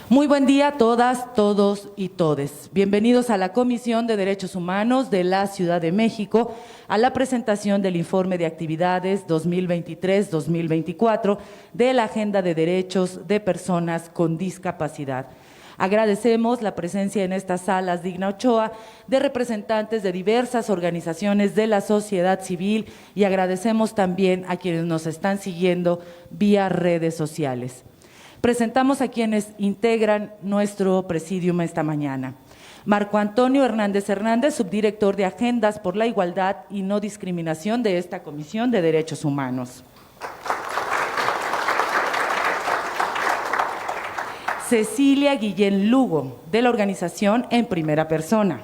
Muy buen día a todas, todos y todes. Bienvenidos a la Comisión de Derechos Humanos de la Ciudad de México a la presentación del Informe de Actividades 2023-2024 de la Agenda de Derechos de Personas con Discapacidad. Agradecemos la presencia en estas salas Digna Ochoa de representantes de diversas organizaciones de la sociedad civil y agradecemos también a quienes nos están siguiendo vía redes sociales. Presentamos a quienes integran nuestro presidium esta mañana. Marco Antonio Hernández Hernández, subdirector de Agendas por la Igualdad y No Discriminación de esta Comisión de Derechos Humanos. Cecilia Guillén Lugo, de la organización En Primera Persona.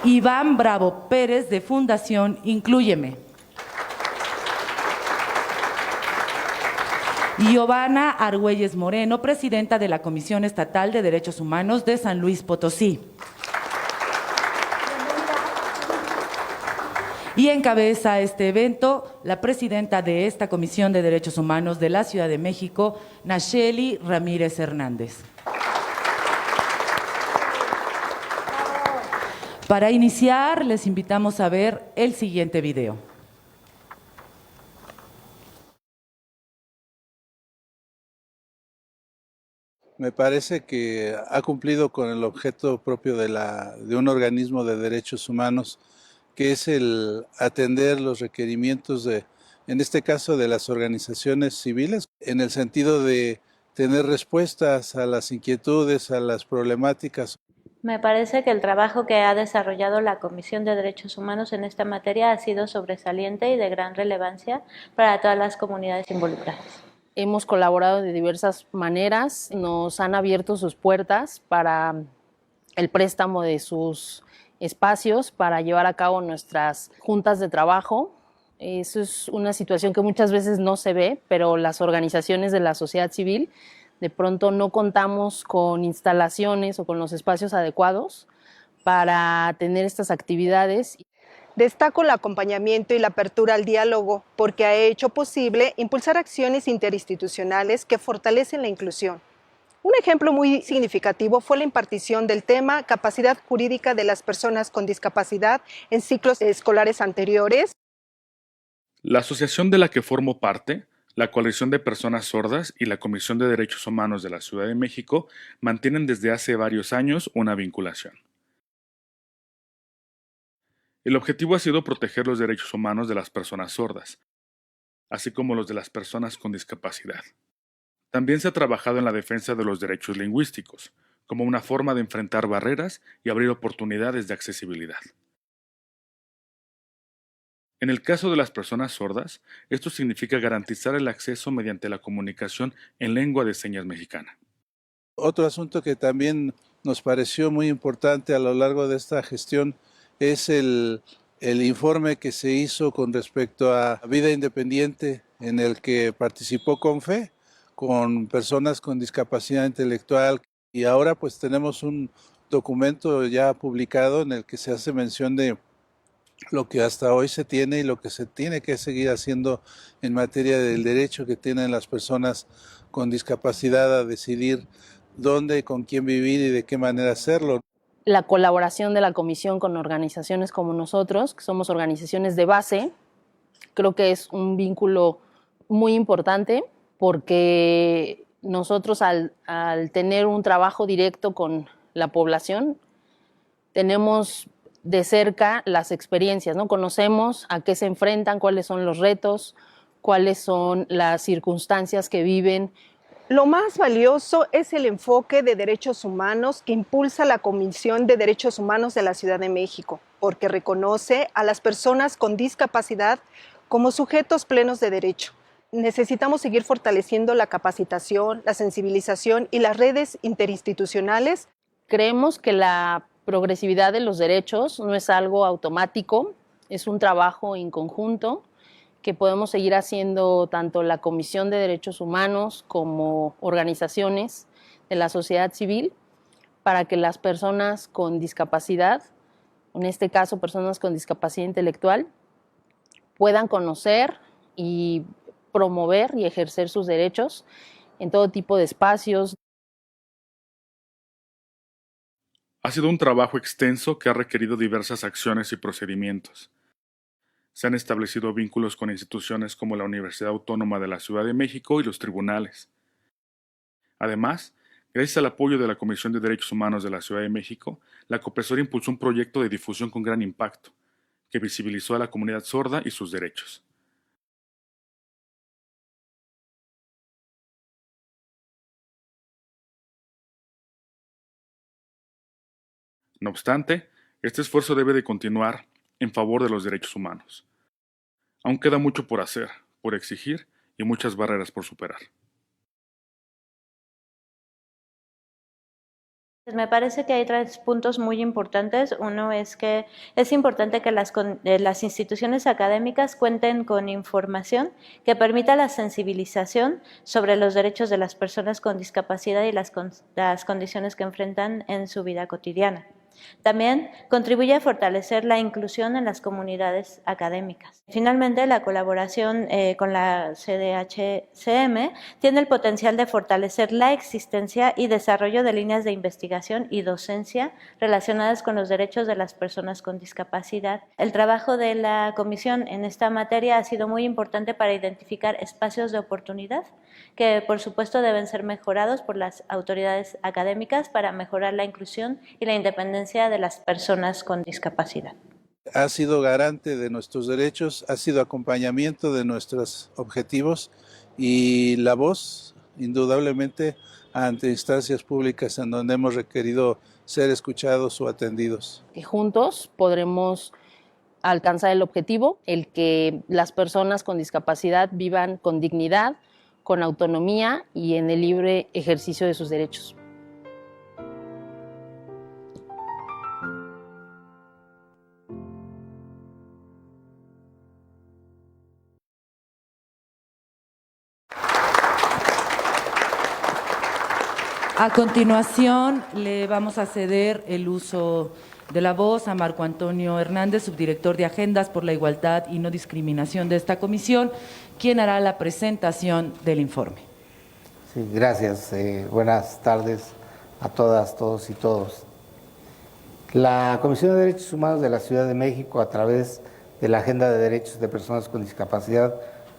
Iván Bravo Pérez, de Fundación Inclúyeme. Giovanna Argüelles Moreno, presidenta de la Comisión Estatal de Derechos Humanos de San Luis Potosí. Y encabeza este evento la presidenta de esta Comisión de Derechos Humanos de la Ciudad de México, Nacheli Ramírez Hernández. Para iniciar, les invitamos a ver el siguiente video. Me parece que ha cumplido con el objeto propio de un organismo de derechos humanos, que es el atender los requerimientos en este caso, de las organizaciones civiles, en el sentido de tener respuestas a las inquietudes, a las problemáticas. Me parece que el trabajo que ha desarrollado la Comisión de Derechos Humanos en esta materia ha sido sobresaliente y de gran relevancia para todas las comunidades involucradas. Hemos colaborado de diversas maneras, nos han abierto sus puertas para el préstamo de sus espacios para llevar a cabo nuestras juntas de trabajo. Eso es una situación que muchas veces no se ve, pero las organizaciones de la sociedad civil de pronto no contamos con instalaciones o con los espacios adecuados para tener estas actividades. Destaco el acompañamiento y la apertura al diálogo porque ha hecho posible impulsar acciones interinstitucionales que fortalecen la inclusión. Un ejemplo muy significativo fue la impartición del tema Capacidad Jurídica de las Personas con Discapacidad en ciclos escolares anteriores. La asociación de la que formo parte, la Coalición de Personas Sordas y la Comisión de Derechos Humanos de la Ciudad de México mantienen desde hace varios años una vinculación. El objetivo ha sido proteger los derechos humanos de las personas sordas, así como los de las personas con discapacidad. También se ha trabajado en la defensa de los derechos lingüísticos, como una forma de enfrentar barreras y abrir oportunidades de accesibilidad. En el caso de las personas sordas, esto significa garantizar el acceso mediante la comunicación en lengua de señas mexicana. Otro asunto que también nos pareció muy importante a lo largo de esta gestión es el informe que se hizo con respecto a vida independiente, en el que participó CONFE, con personas con discapacidad intelectual, y ahora pues tenemos un documento ya publicado en el que se hace mención de lo que hasta hoy se tiene y lo que se tiene que seguir haciendo en materia del derecho que tienen las personas con discapacidad a decidir dónde, con quién vivir y de qué manera hacerlo. La colaboración de la comisión con organizaciones como nosotros, que somos organizaciones de base, creo que es un vínculo muy importante porque nosotros al tener un trabajo directo con la población, tenemos de cerca las experiencias, ¿no? Conocemos a qué se enfrentan, cuáles son los retos, cuáles son las circunstancias que viven. Lo más valioso es el enfoque de derechos humanos que impulsa la Comisión de Derechos Humanos de la Ciudad de México, porque reconoce a las personas con discapacidad como sujetos plenos de derecho. Necesitamos seguir fortaleciendo la capacitación, la sensibilización y las redes interinstitucionales. Creemos que la progresividad de los derechos no es algo automático, es un trabajo en conjunto que podemos seguir haciendo tanto la Comisión de Derechos Humanos como organizaciones de la sociedad civil para que las personas con discapacidad, en este caso personas con discapacidad intelectual, puedan conocer y promover y ejercer sus derechos en todo tipo de espacios. Ha sido un trabajo extenso que ha requerido diversas acciones y procedimientos. Se han establecido vínculos con instituciones como la Universidad Autónoma de la Ciudad de México y los tribunales. Además, gracias al apoyo de la Comisión de Derechos Humanos de la Ciudad de México, la COPESOR impulsó un proyecto de difusión con gran impacto, que visibilizó a la comunidad sorda y sus derechos. No obstante, este esfuerzo debe de continuar en favor de los derechos humanos. Aún queda mucho por hacer, por exigir y muchas barreras por superar. Me parece que hay tres puntos muy importantes. Uno es que es importante que las instituciones académicas cuenten con información que permita la sensibilización sobre los derechos de las personas con discapacidad y las condiciones que enfrentan en su vida cotidiana. También contribuye a fortalecer la inclusión en las comunidades académicas. Finalmente, la colaboración con la CDHCM tiene el potencial de fortalecer la existencia y desarrollo de líneas de investigación y docencia relacionadas con los derechos de las personas con discapacidad. El trabajo de la Comisión en esta materia ha sido muy importante para identificar espacios de oportunidad que, por supuesto, deben ser mejorados por las autoridades académicas para mejorar la inclusión y la independencia de las personas con discapacidad. Ha sido garante de nuestros derechos, ha sido acompañamiento de nuestros objetivos y la voz, indudablemente, ante instancias públicas en donde hemos requerido ser escuchados o atendidos. Que juntos podremos alcanzar el objetivo, el que las personas con discapacidad vivan con dignidad, con autonomía y en el libre ejercicio de sus derechos. A continuación, le vamos a ceder el uso de la voz a Marco Antonio Hernández, subdirector de Agendas por la Igualdad y No Discriminación de esta comisión, quien hará la presentación del informe. Sí, gracias. Buenas tardes a todas, todos y todos. La Comisión de Derechos Humanos de la Ciudad de México, a través de la Agenda de Derechos de Personas con Discapacidad,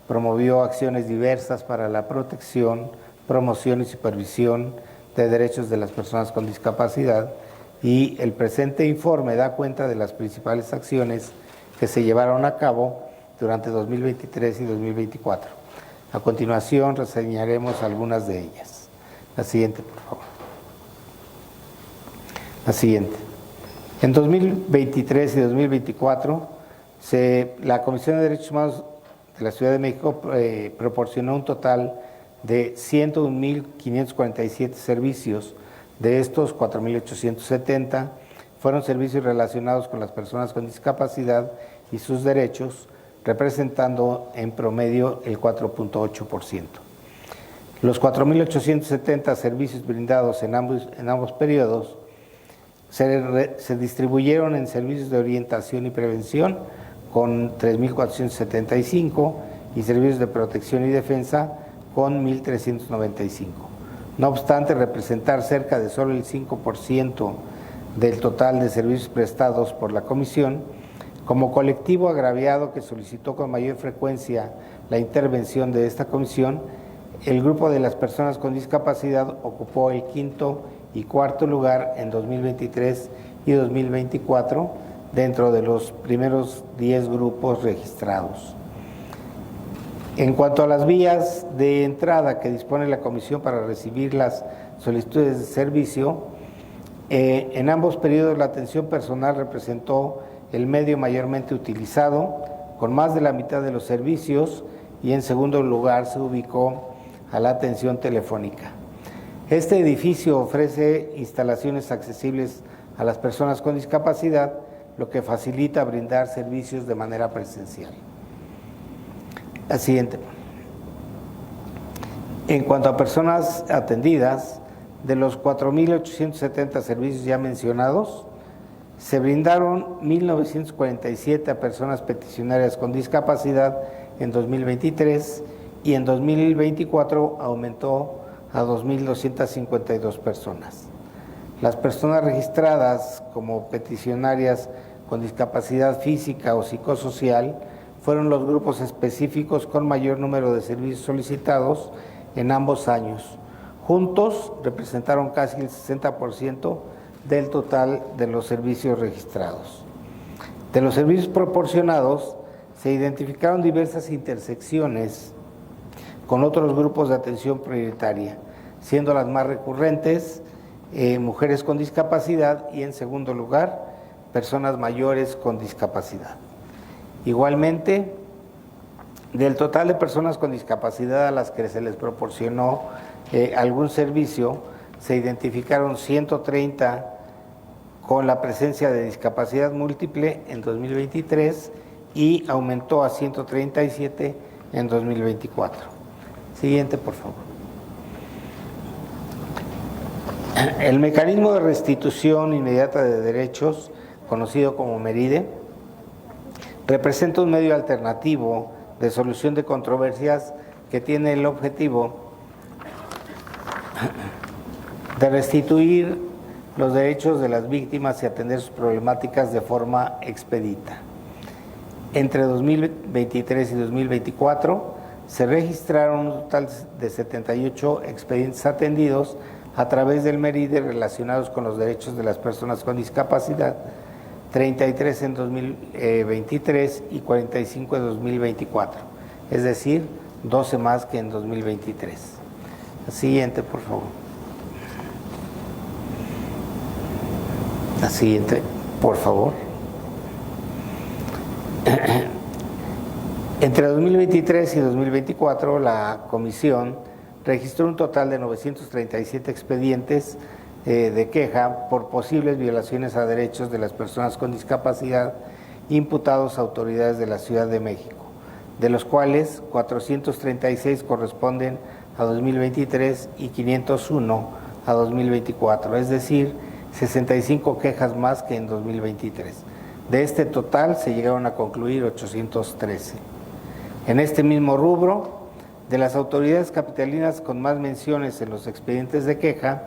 promovió acciones diversas para la protección, promoción y supervisión de derechos de las personas con discapacidad, y el presente informe da cuenta de las principales acciones que se llevaron a cabo durante 2023 y 2024. A continuación reseñaremos algunas de ellas. La siguiente, por favor. La siguiente. En 2023 y 2024, la Comisión de Derechos Humanos de la Ciudad de México proporcionó un total de 101.547 servicios. De estos, 4.870 fueron servicios relacionados con las personas con discapacidad y sus derechos, representando en promedio el 4.8%. Los 4.870 servicios brindados en ambos periodos se distribuyeron en servicios de orientación y prevención con 3.475 y servicios de protección y defensa con 1.395. No obstante, representar cerca de solo el 5% del total de servicios prestados por la Comisión, como colectivo agraviado que solicitó con mayor frecuencia la intervención de esta comisión, el grupo de las personas con discapacidad ocupó el quinto y cuarto lugar en 2023 y 2024 dentro de los primeros 10 grupos registrados. En cuanto a las vías de entrada que dispone la Comisión para recibir las solicitudes de servicio, en ambos periodos la atención personal representó el medio mayormente utilizado, con más de la mitad de los servicios, y en segundo lugar se ubicó a la atención telefónica. Este edificio ofrece instalaciones accesibles a las personas con discapacidad, lo que facilita brindar servicios de manera presencial. La siguiente. En cuanto a personas atendidas, de los 4.870 servicios ya mencionados, se brindaron 1.947 a personas peticionarias con discapacidad en 2023 y en 2024 aumentó a 2.252 personas. Las personas registradas como peticionarias con discapacidad física o psicosocial fueron los grupos específicos con mayor número de servicios solicitados en ambos años. Juntos representaron casi el 60% del total de los servicios registrados. De los servicios proporcionados, se identificaron diversas intersecciones con otros grupos de atención prioritaria, siendo las más recurrentes mujeres con discapacidad y, en segundo lugar, personas mayores con discapacidad. Igualmente, del total de personas con discapacidad a las que se les proporcionó algún servicio, se identificaron 130 con la presencia de discapacidad múltiple en 2023 y aumentó a 137 en 2024. Siguiente, por favor. El mecanismo de restitución inmediata de derechos, conocido como MERIDE, representa un medio alternativo de solución de controversias que tiene el objetivo de restituir los derechos de las víctimas y atender sus problemáticas de forma expedita. Entre 2023 y 2024 se registraron un total de 78 expedientes atendidos a través del MERIDE relacionados con los derechos de las personas con discapacidad, 33 en 2023 y 45 en 2024, es decir, 12 más que en 2023. La siguiente, por favor. La siguiente, por favor. Entre 2023 y 2024, la Comisión registró un total de 937 expedientes de queja por posibles violaciones a derechos de las personas con discapacidad imputados a autoridades de la Ciudad de México, de los cuales 436 corresponden a 2023 y 501 a 2024, es decir, 65 quejas más que en 2023. De este total se llegaron a concluir 813. En este mismo rubro, de las autoridades capitalinas con más menciones en los expedientes de queja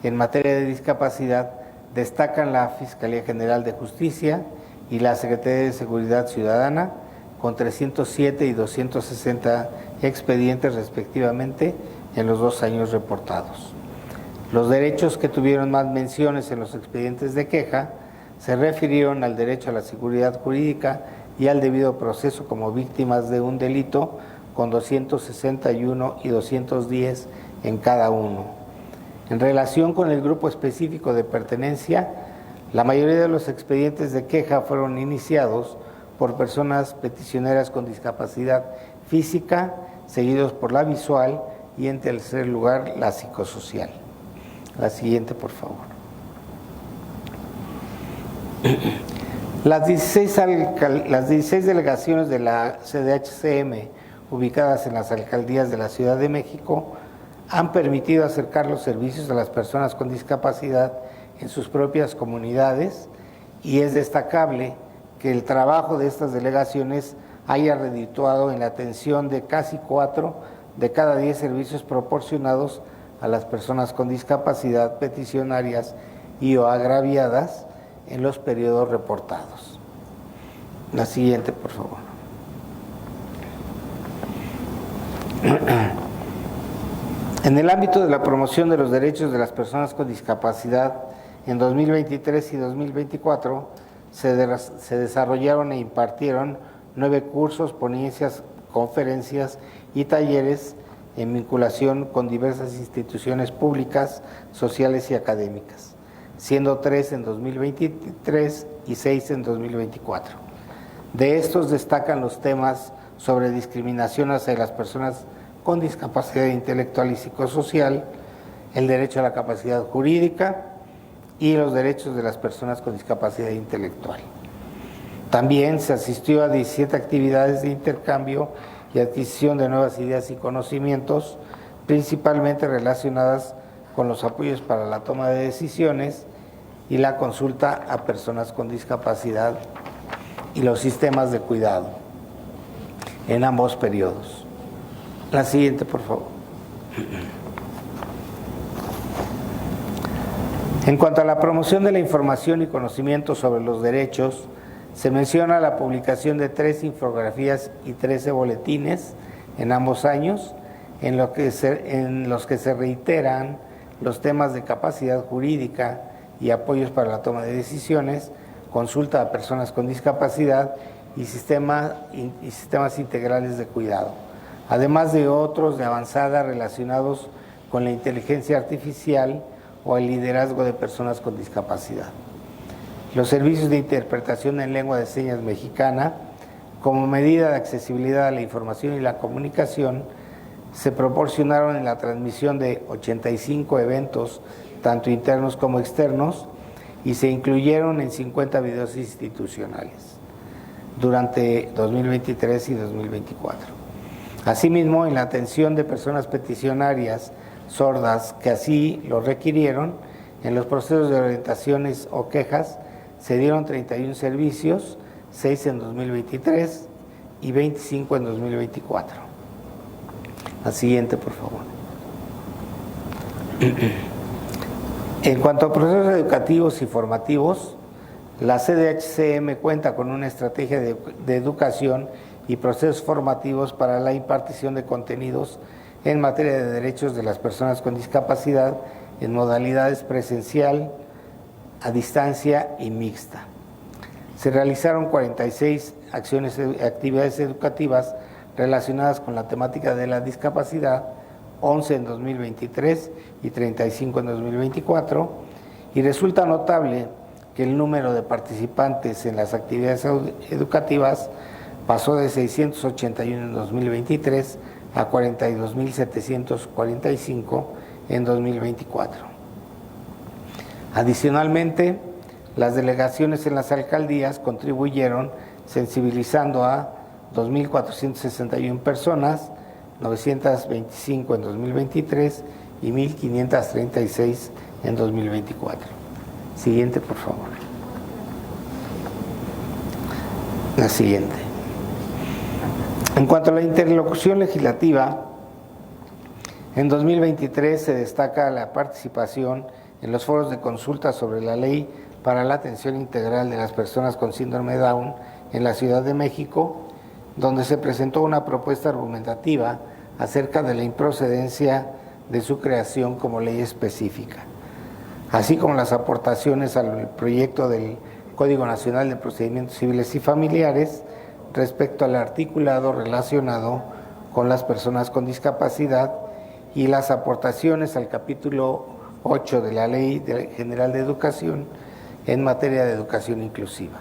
en materia de discapacidad, destacan la Fiscalía General de Justicia y la Secretaría de Seguridad Ciudadana, con 307 y 260 expedientes respectivamente en los 2 años reportados. Los derechos que tuvieron más menciones en los expedientes de queja se refirieron al derecho a la seguridad jurídica y al debido proceso como víctimas de un delito, con 261 y 210 en cada uno. En relación con el grupo específico de pertenencia, la mayoría de los expedientes de queja fueron iniciados por personas peticioneras con discapacidad física, seguidos por la visual y, en tercer lugar, la psicosocial. La siguiente, por favor. Las 16 delegaciones de la CDHCM ubicadas en las alcaldías de la Ciudad de México han permitido acercar los servicios a las personas con discapacidad en sus propias comunidades, y es destacable que el trabajo de estas delegaciones haya redituado en la atención de casi 4 de cada 10 servicios proporcionados a las personas con discapacidad peticionarias y o agraviadas en los periodos reportados. La siguiente, por favor. En el ámbito de la promoción de los derechos de las personas con discapacidad, en 2023 y 2024 se desarrollaron e impartieron 9 cursos, ponencias, conferencias y talleres en vinculación con diversas instituciones públicas, sociales y académicas, siendo 3 en 2023 y 6 en 2024. De estos destacan los temas sobre discriminación hacia las personas con discapacidad intelectual y psicosocial, el derecho a la capacidad jurídica y los derechos de las personas con discapacidad intelectual. También se asistió a 17 actividades de intercambio y adquisición de nuevas ideas y conocimientos, principalmente relacionadas con los apoyos para la toma de decisiones y la consulta a personas con discapacidad y los sistemas de cuidado en ambos periodos. La siguiente, por favor. En cuanto a la promoción de la información y conocimiento sobre los derechos, se menciona la publicación de 3 infografías y 13 boletines en ambos años, en los que se reiteran los temas de capacidad jurídica y apoyos para la toma de decisiones, consulta a personas con discapacidad y sistemas integrales de cuidado, además de otros de avanzada relacionados con la inteligencia artificial o el liderazgo de personas con discapacidad. Los servicios de interpretación en lengua de señas mexicana, como medida de accesibilidad a la información y la comunicación, se proporcionaron en la transmisión de 85 eventos, tanto internos como externos, y se incluyeron en 50 videos institucionales durante 2023 y 2024. Asimismo, en la atención de personas peticionarias sordas que así lo requirieron, en los procesos de orientaciones o quejas se dieron 31 servicios, 6 en 2023 y 25 en 2024. La siguiente, por favor. En cuanto a procesos educativos y formativos, la CDHCM cuenta con una estrategia de educación y procesos formativos para la impartición de contenidos en materia de derechos de las personas con discapacidad en modalidades presencial, a distancia y mixta. Se realizaron 46 actividades educativas relacionadas con la temática de la discapacidad, 11 en 2023 y 35 en 2024, y resulta notable que el número de participantes en las actividades educativas pasó de 681 en 2023 a 42.745 en 2024. Adicionalmente, las delegaciones en las alcaldías contribuyeron sensibilizando a 2.461 personas, 925 en 2023 y 1.536 en 2024. Siguiente, por favor. La siguiente. En cuanto a la interlocución legislativa, en 2023 se destaca la participación en los foros de consulta sobre la ley para la atención integral de las personas con síndrome de Down en la Ciudad de México, donde se presentó una propuesta argumentativa acerca de la improcedencia de su creación como ley específica, así como las aportaciones al proyecto del Código Nacional de Procedimientos Civiles y Familiares respecto al articulado relacionado con las personas con discapacidad y las aportaciones al capítulo 8 de la Ley General de Educación en materia de educación inclusiva.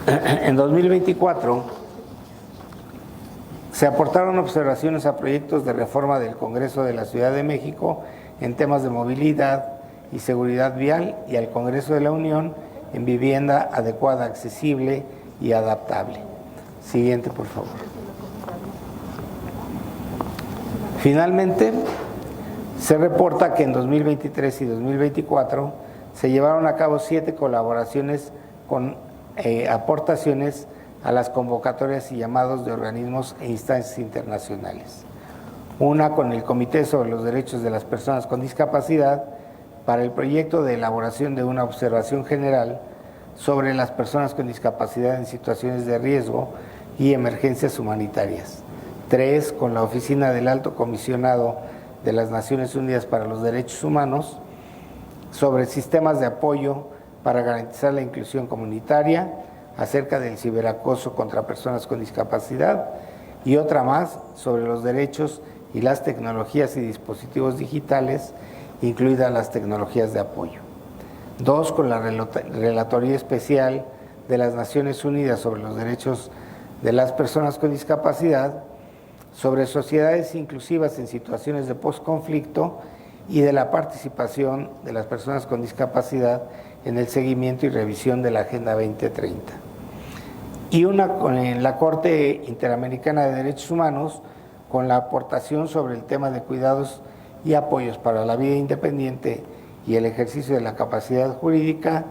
En 2024 se aportaron observaciones a proyectos de reforma del Congreso de la Ciudad de México en temas de movilidad y seguridad vial y al Congreso de la Unión en vivienda adecuada, accesible y adaptable. Siguiente, por favor. Finalmente, se reporta que en 2023 y 2024 se llevaron a cabo 7 colaboraciones con aportaciones a las convocatorias y llamados de organismos e instancias internacionales. Una con el Comité sobre los Derechos de las Personas con Discapacidad para el proyecto de elaboración de una observación general sobre las personas con discapacidad en situaciones de riesgo y emergencias humanitarias. 3 con la Oficina del Alto Comisionado de las Naciones Unidas para los Derechos Humanos sobre sistemas de apoyo para garantizar la inclusión comunitaria acerca del ciberacoso contra personas con discapacidad, y otra más sobre los derechos y las tecnologías y dispositivos digitales, incluidas las tecnologías de apoyo. 2 con la Relatoría Especial de las Naciones Unidas sobre los Derechos de las Personas con Discapacidad, sobre sociedades inclusivas en situaciones de posconflicto y de la participación de las personas con discapacidad en el seguimiento y revisión de la Agenda 2030. Y una con la Corte Interamericana de Derechos Humanos con la aportación sobre el tema de cuidados y apoyos para la vida independiente y el ejercicio de la capacidad jurídica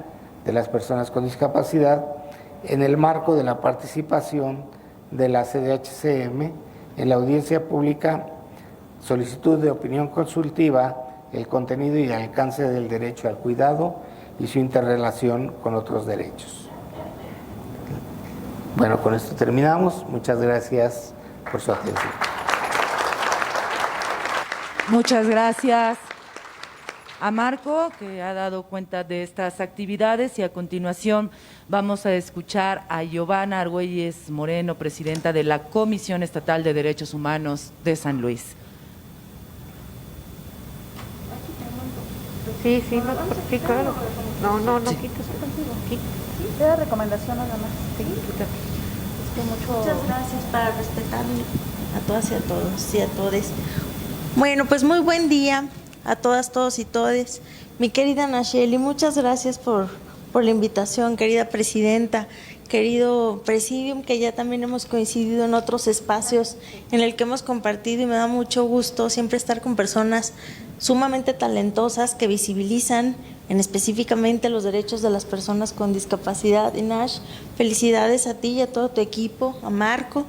de las personas con discapacidad en el marco de la participación de la CDHCM en la audiencia pública solicitud de opinión consultiva, el contenido y el alcance del derecho al cuidado y su interrelación con otros derechos. Bueno, con esto terminamos. Muchas gracias por su atención. Muchas gracias a Marco, que ha dado cuenta de estas actividades, y a continuación vamos a escuchar a Giovanna Argüelles Moreno, presidenta de la Comisión Estatal de Derechos Humanos de San Luis. Sí, claro. No, quitas. Era recomendación nada más. Sí, quítate. Es que Muchas gracias para respetar a todas y a todos y a todes. Bueno, pues muy buen día a todas, todos y todes. Mi querida Nacheli, muchas gracias por la invitación, querida presidenta, querido presidium, que ya también hemos coincidido en otros espacios en el que hemos compartido, y me da mucho gusto siempre estar con personas sumamente talentosas que visibilizan específicamente los derechos de las personas con discapacidad. Y Nash, felicidades a ti y a todo tu equipo, a Marco,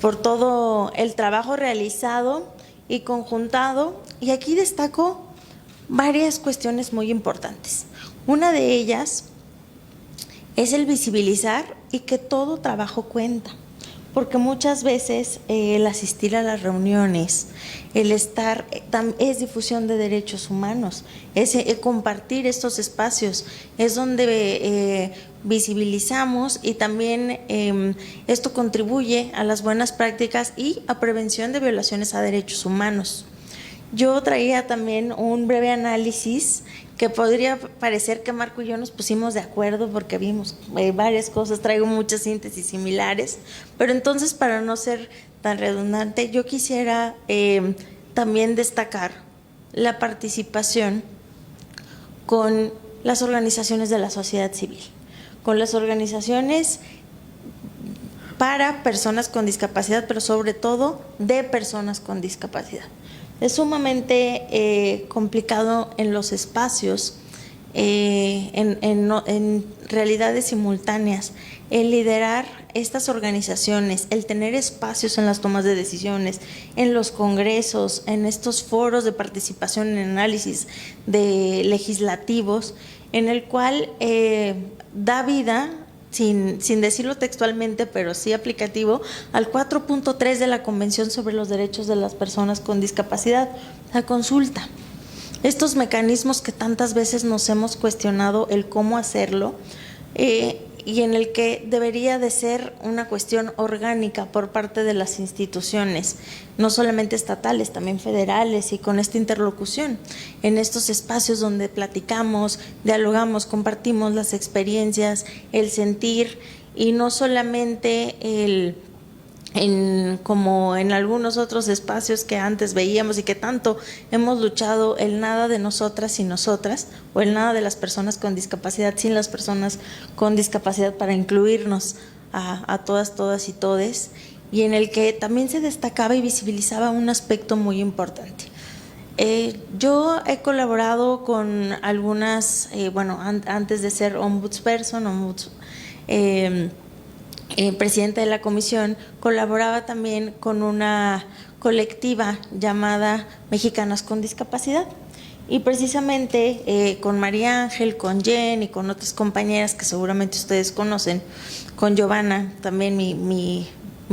por todo el trabajo realizado y conjuntado. Y aquí destaco varias cuestiones muy importantes. Una de ellas es el visibilizar y que todo trabajo cuenta, porque muchas veces el asistir a las reuniones, el estar, es difusión de derechos humanos, es compartir estos espacios, es donde visibilizamos, y también esto contribuye a las buenas prácticas y a prevención de violaciones a derechos humanos. Yo traía también un breve análisis que podría parecer que Marco y yo nos pusimos de acuerdo porque vimos varias cosas, traigo muchas síntesis similares, pero entonces, para no ser tan redundante, yo quisiera también destacar la participación con las organizaciones de la sociedad civil, con las organizaciones para personas con discapacidad, pero sobre todo de personas con discapacidad. Es sumamente complicado en los espacios, en realidades simultáneas, el liderar estas organizaciones, el tener espacios en las tomas de decisiones, en los congresos, en estos foros de participación en análisis de legislativos, en el cual da vida, sin decirlo textualmente, pero sí aplicativo, al 4.3 de la Convención sobre los Derechos de las Personas con Discapacidad, la consulta. Estos mecanismos que tantas veces nos hemos cuestionado el cómo hacerlo, y en el que debería de ser una cuestión orgánica por parte de las instituciones, no solamente estatales, también federales, y con esta interlocución en estos espacios donde platicamos, dialogamos, compartimos las experiencias, el sentir, y no solamente como en algunos otros espacios que antes veíamos y que tanto hemos luchado, el nada de nosotras y nosotras, o el nada de las personas con discapacidad sin las personas con discapacidad, para incluirnos a todas y todes, y en el que también se destacaba y visibilizaba un aspecto muy importante. Yo he colaborado con algunas, antes de ser ombudsperson, presidenta de la comisión, colaboraba también con una colectiva llamada Mexicanas con Discapacidad, y precisamente con María Ángel, con Jen y con otras compañeras que seguramente ustedes conocen, con Giovanna, también mi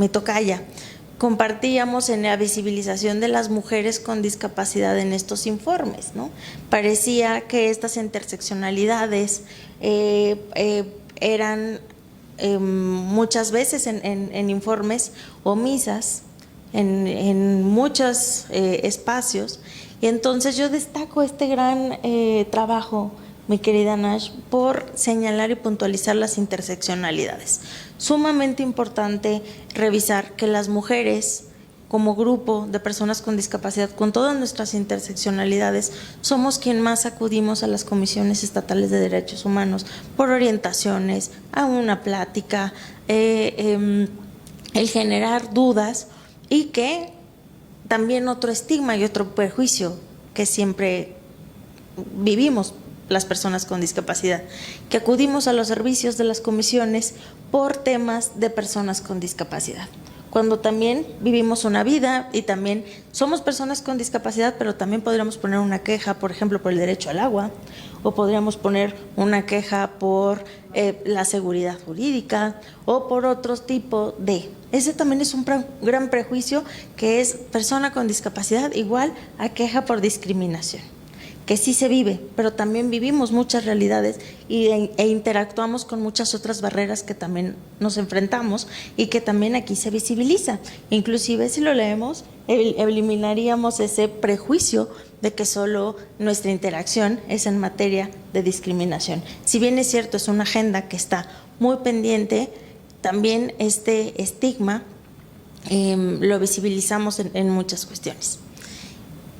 tocaya, compartíamos en la visibilización de las mujeres con discapacidad en estos informes, ¿no? Parecía que estas interseccionalidades eran muchas veces en informes omisas en muchos espacios, y entonces yo destaco este gran trabajo, mi querida Nash, por señalar y puntualizar las interseccionalidades. Sumamente importante revisar que las mujeres, como grupo de personas con discapacidad, con todas nuestras interseccionalidades, somos quien más acudimos a las comisiones estatales de derechos humanos por orientaciones, a una plática, el generar dudas, y que también otro estigma y otro prejuicio que siempre vivimos las personas con discapacidad, que acudimos a los servicios de las comisiones por temas de personas con discapacidad. cuando también vivimos una vida y también somos personas con discapacidad, pero también podríamos poner una queja, por ejemplo, por el derecho al agua, o podríamos poner una queja por la seguridad jurídica o por otro tipo de… Ese también es un gran prejuicio, que es persona con discapacidad igual a queja por discriminación, que sí se vive, pero también vivimos muchas realidades e interactuamos con muchas otras barreras que también nos enfrentamos y que también aquí se visibiliza. Inclusive si lo leemos, eliminaríamos ese prejuicio de que solo nuestra interacción es en materia de discriminación. Si bien es cierto, es una agenda que está muy pendiente, también este estigma lo visibilizamos en muchas cuestiones.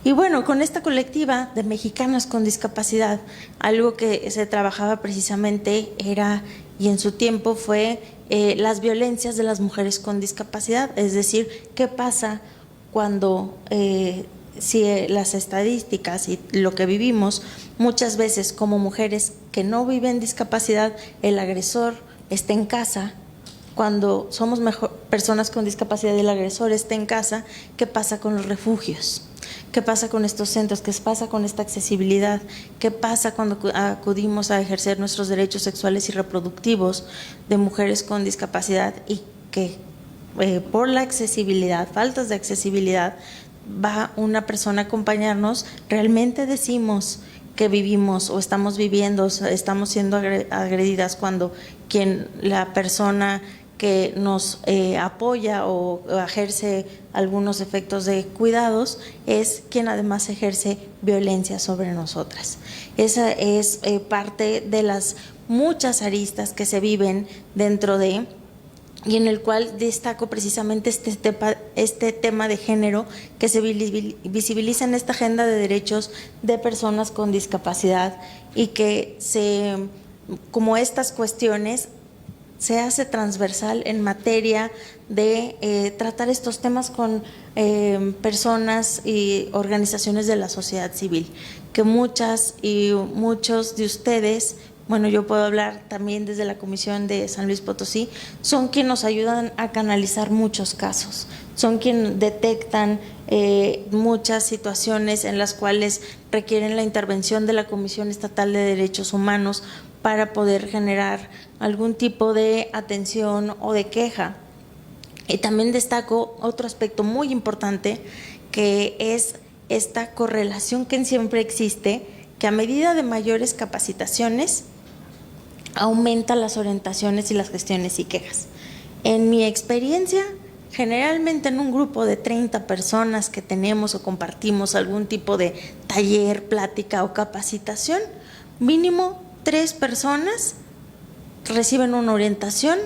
Y bueno, con esta colectiva de mexicanas con discapacidad, algo que se trabajaba precisamente era, y en su tiempo fue, las violencias de las mujeres con discapacidad, es decir, qué pasa cuando si las estadísticas y lo que vivimos muchas veces como mujeres que no viven discapacidad, el agresor está en casa. Cuando somos personas con discapacidad y el agresor está en casa, ¿qué pasa con los refugios? ¿Qué pasa con estos centros? ¿Qué pasa con esta accesibilidad? ¿Qué pasa cuando acudimos a ejercer nuestros derechos sexuales y reproductivos de mujeres con discapacidad y que por la accesibilidad, faltas de accesibilidad, va una persona a acompañarnos? ¿Realmente decimos que vivimos o estamos viviendo, estamos siendo agredidas cuando la persona que nos apoya o ejerce algunos efectos de cuidados es quien además ejerce violencia sobre nosotras? Esa es parte de las muchas aristas que se viven dentro de, y en el cual destaco precisamente este tema de género que se visibiliza en esta agenda de derechos de personas con discapacidad, y que como estas cuestiones se hace transversal en materia de tratar estos temas con personas y organizaciones de la sociedad civil, que muchas y muchos de ustedes, bueno, yo puedo hablar también desde la Comisión de San Luis Potosí, son quienes nos ayudan a canalizar muchos casos, son quienes detectan muchas situaciones en las cuales requieren la intervención de la Comisión Estatal de Derechos Humanos para poder generar algún tipo de atención o de queja. Y también destaco otro aspecto muy importante, que es esta correlación que siempre existe, que a medida de mayores capacitaciones aumenta las orientaciones y las gestiones y quejas. En mi experiencia, generalmente en un grupo de 30 personas que tenemos o compartimos algún tipo de taller, plática o capacitación, mínimo 3 personas reciben una orientación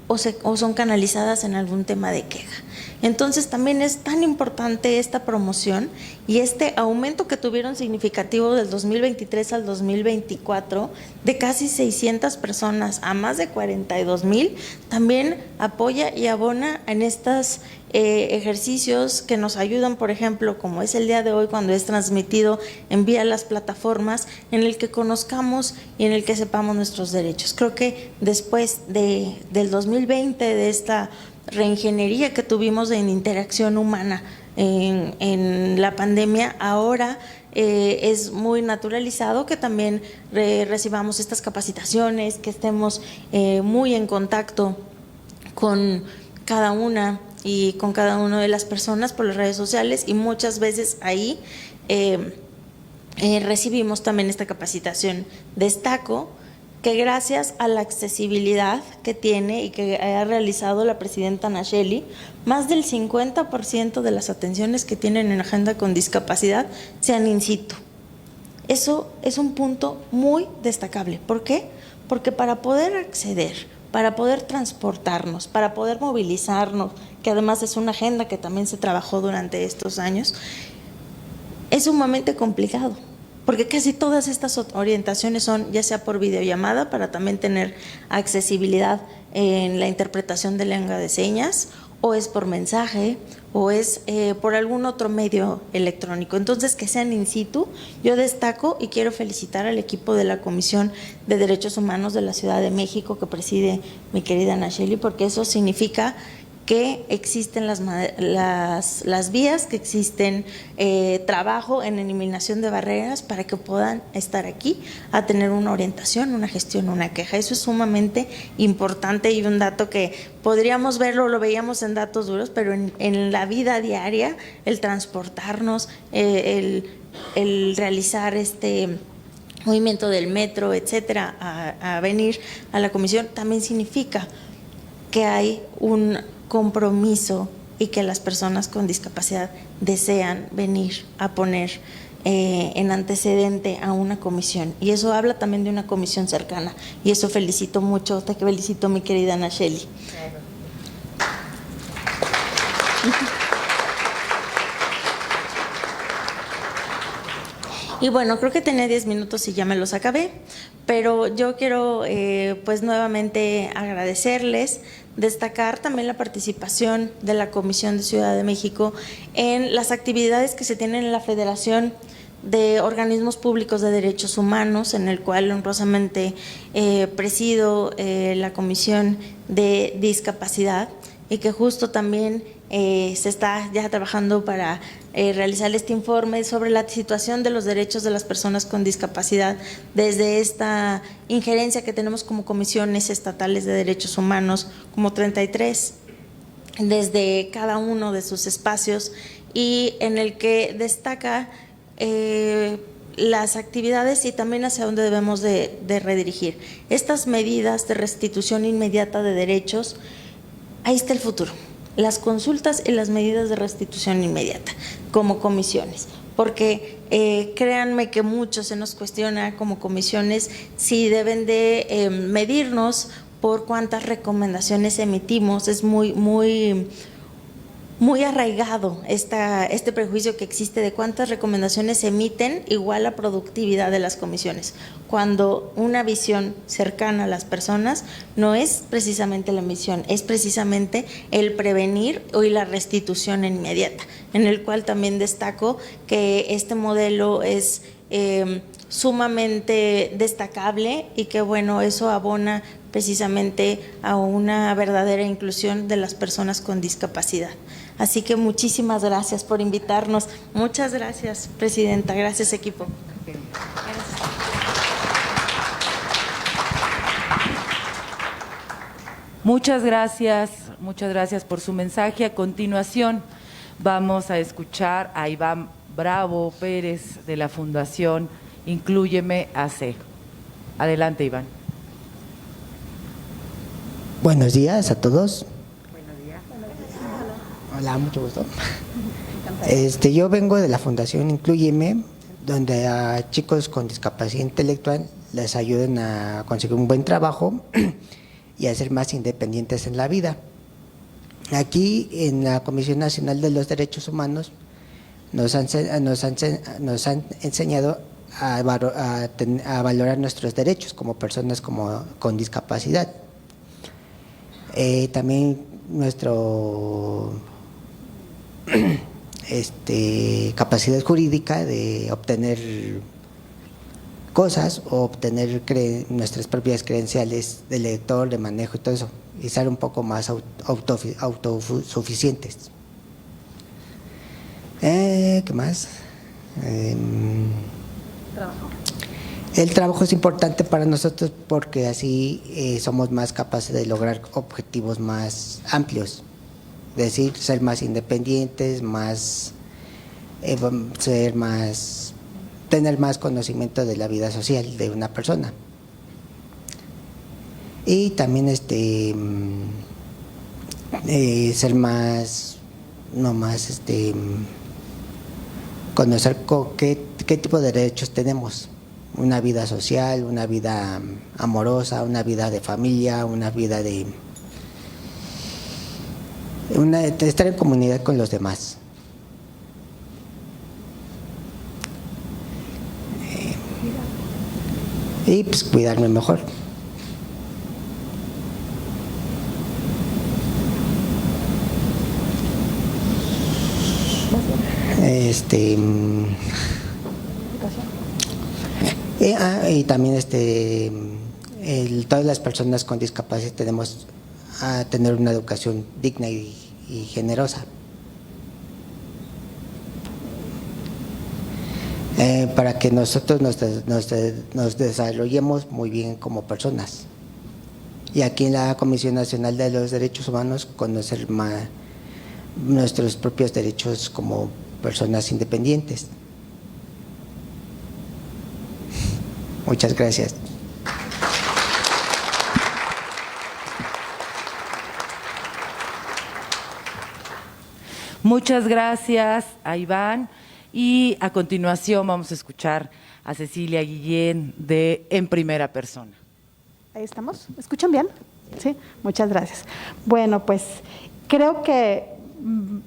o son canalizadas en algún tema de queja. Entonces también es tan importante esta promoción y este aumento que tuvieron significativo del 2023 al 2024 de casi 600 personas a más de 42,000, también apoya y abona en estos ejercicios que nos ayudan, por ejemplo, como es el día de hoy, cuando es transmitido en vía las plataformas, en el que conozcamos y en el que sepamos nuestros derechos. Creo que después del 2020, de esta reingeniería que tuvimos en interacción humana en la pandemia, ahora es muy naturalizado que también recibamos estas capacitaciones, que estemos muy en contacto con cada una y con cada una de las personas por las redes sociales, y muchas veces ahí recibimos también esta capacitación. Destaco que gracias a la accesibilidad que tiene y que ha realizado la presidenta Nacheli, más del 50% de las atenciones que tienen en agenda con discapacidad sean in situ. Eso es un punto muy destacable. ¿Por qué? Porque para poder acceder, para poder transportarnos, para poder movilizarnos, que además es una agenda que también se trabajó durante estos años, es sumamente complicado, porque casi todas estas orientaciones son ya sea por videollamada, para también tener accesibilidad en la interpretación de lengua de señas, o es por mensaje, o es por algún otro medio electrónico. Entonces, que sean in situ. Yo destaco y quiero felicitar al equipo de la Comisión de Derechos Humanos de la Ciudad de México, que preside mi querida Nacheli, porque eso significa que existen las vías, que existen trabajo en eliminación de barreras para que puedan estar aquí a tener una orientación, una gestión, una queja. Eso es sumamente importante y un dato que podríamos verlo, lo veíamos en datos duros, pero en la vida diaria, el transportarnos, el realizar movimiento del metro, etcétera, a venir a la comisión, también significa que hay un compromiso y que las personas con discapacidad desean venir a poner en antecedente a una comisión. Y eso habla también de una comisión cercana. Y eso felicito mucho, te felicito, mi querida Nacheli. Y bueno, creo que tenía 10 minutos y ya me los acabé, pero yo quiero pues nuevamente agradecerles, destacar también la participación de la Comisión de Ciudad de México en las actividades que se tienen en la Federación de Organismos Públicos de Derechos Humanos, en el cual honrosamente presido la Comisión de Discapacidad, y que justo también se está ya trabajando para realizar este informe sobre la situación de los derechos de las personas con discapacidad desde esta injerencia que tenemos como comisiones estatales de derechos humanos, como 33, desde cada uno de sus espacios, y en el que destaca las actividades y también hacia dónde debemos de redirigir. Estas medidas de restitución inmediata de derechos, ahí está el futuro. Las consultas y las medidas de restitución inmediata como comisiones, porque créanme que mucho se nos cuestiona como comisiones si deben de medirnos por cuántas recomendaciones emitimos. Es muy arraigado este prejuicio que existe de cuántas recomendaciones se emiten igual la productividad de las comisiones, cuando una visión cercana a las personas no es precisamente la misión, es precisamente el prevenir y la restitución inmediata, en el cual también destaco que este modelo es sumamente destacable y que bueno, eso abona precisamente a una verdadera inclusión de las personas con discapacidad. Así que muchísimas gracias por invitarnos. Muchas gracias, Presidenta. Gracias, equipo. Muchas gracias por su mensaje. A continuación vamos a escuchar a Iván Bravo Pérez de la Fundación Inclúyeme AC. Adelante, Iván. Buenos días a todos. Buenos días. Hola, mucho gusto. Yo vengo de la Fundación Inclúyeme, donde a chicos con discapacidad intelectual les ayudan a conseguir un buen trabajo y a ser más independientes en la vida. Aquí en la Comisión Nacional de los Derechos Humanos nos han enseñado a valorar nuestros derechos como personas con discapacidad. También nuestro capacidad jurídica de obtener cosas o obtener nuestras propias credenciales de lector, de manejo y todo eso, y ser un poco más autosuficientes. ¿Qué más? Trabajo. El trabajo es importante para nosotros porque así somos más capaces de lograr objetivos más amplios, es decir, ser más independientes, tener más conocimiento de la vida social de una persona. Y también ser más, conocer qué tipo de derechos tenemos. Una vida social, una vida amorosa, una vida de familia, una vida de estar en comunidad con los demás. Y pues cuidarme mejor. Y también todas las personas con discapacidad tenemos a tener una educación digna y generosa. Para que nosotros nos desarrollemos muy bien como personas. Y aquí en la Comisión Nacional de los Derechos Humanos, conocer más nuestros propios derechos como personas independientes. Muchas gracias. Muchas gracias a Iván. Y a continuación vamos a escuchar a Cecilia Guillén de En Primera Persona. Ahí estamos. ¿Me escuchan bien? Sí, muchas gracias. Bueno, pues creo que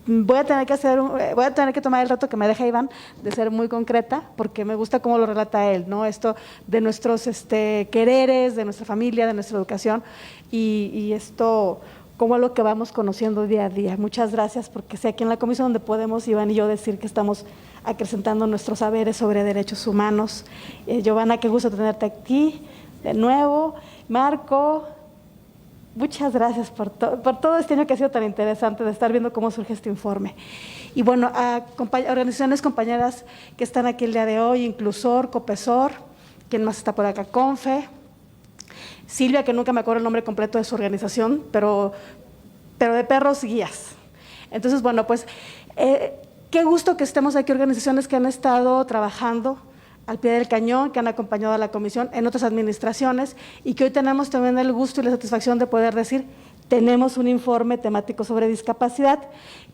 voy a tener que tomar el reto que me deja Iván de ser muy concreta, porque me gusta cómo lo relata él, ¿no? Esto de nuestros quereres, de nuestra familia, de nuestra educación y esto como es lo que vamos conociendo día a día. Muchas gracias, porque sé aquí en la comisión donde podemos, Iván y yo, decir que estamos acrecentando nuestros saberes sobre derechos humanos. Giovanna, qué gusto tenerte aquí de nuevo. Marco, muchas gracias por todo este año que ha sido tan interesante de estar viendo cómo surge este informe. Y bueno, a organizaciones compañeras que están aquí el día de hoy, Inclusor, Copesor, ¿quién más está por acá? Confe, Silvia, que nunca me acuerdo el nombre completo de su organización, pero de Perros Guías. Entonces, bueno, pues qué gusto que estemos aquí, organizaciones que han estado trabajando al pie del cañón, que han acompañado a la comisión en otras administraciones y que hoy tenemos también el gusto y la satisfacción de poder decir, tenemos un informe temático sobre discapacidad,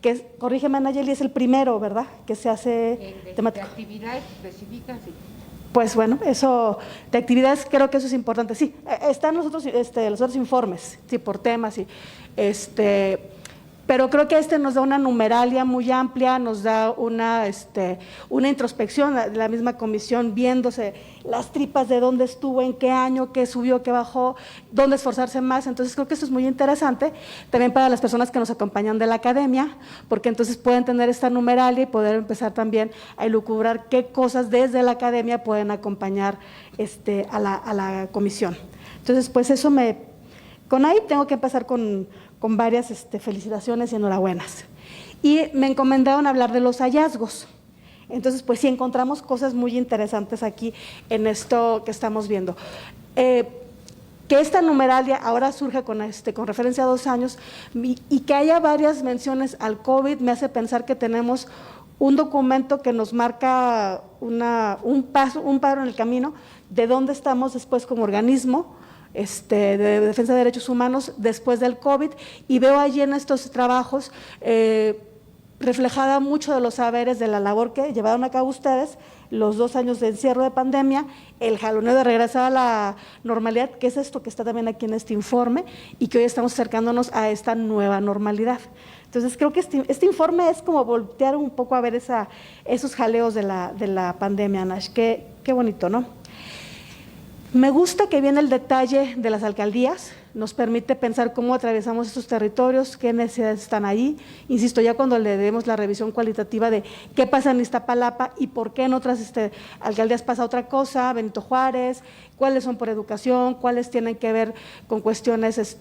que, corrígeme Nayeli, es el primero, ¿verdad?, que se hace temático. De actividades específicas, sí. Pues bueno, eso de actividades creo que eso es importante. Sí, están los otros informes, sí, por temas, sí, pero creo que nos da una numeralia muy amplia, nos da una introspección de la misma comisión, viéndose las tripas de dónde estuvo, en qué año, qué subió, qué bajó, dónde esforzarse más. Entonces creo que eso es muy interesante también para las personas que nos acompañan de la academia, porque entonces pueden tener esta numeralia y poder empezar también a elucubrar qué cosas desde la academia pueden acompañar a la comisión. Entonces, pues eso con ahí tengo que empezar con varias felicitaciones y enhorabuenas. Y me encomendaron hablar de los hallazgos. Entonces, pues sí, encontramos cosas muy interesantes aquí en esto que estamos viendo. Que esta numeralia ahora surge con referencia a 2 años y que haya varias menciones al COVID me hace pensar que tenemos un documento que nos marca un paro en el camino de dónde estamos después como organismo de defensa de derechos humanos después del COVID, y veo allí en estos trabajos reflejada mucho de los saberes de la labor que llevaron a cabo ustedes, los 2 años de encierro de pandemia, el jaloneo de regresar a la normalidad, que es esto que está también aquí en este informe, y que hoy estamos acercándonos a esta nueva normalidad. Entonces creo que este informe es como voltear un poco a ver esos jaleos de la pandemia, Nash. Qué bonito, ¿no? Me gusta que viene el detalle de las alcaldías, nos permite pensar cómo atravesamos estos territorios, qué necesidades están ahí. Insisto, ya cuando le demos la revisión cualitativa de qué pasa en Iztapalapa y por qué en otras alcaldías pasa otra cosa, Benito Juárez, cuáles son por educación, cuáles tienen que ver con cuestiones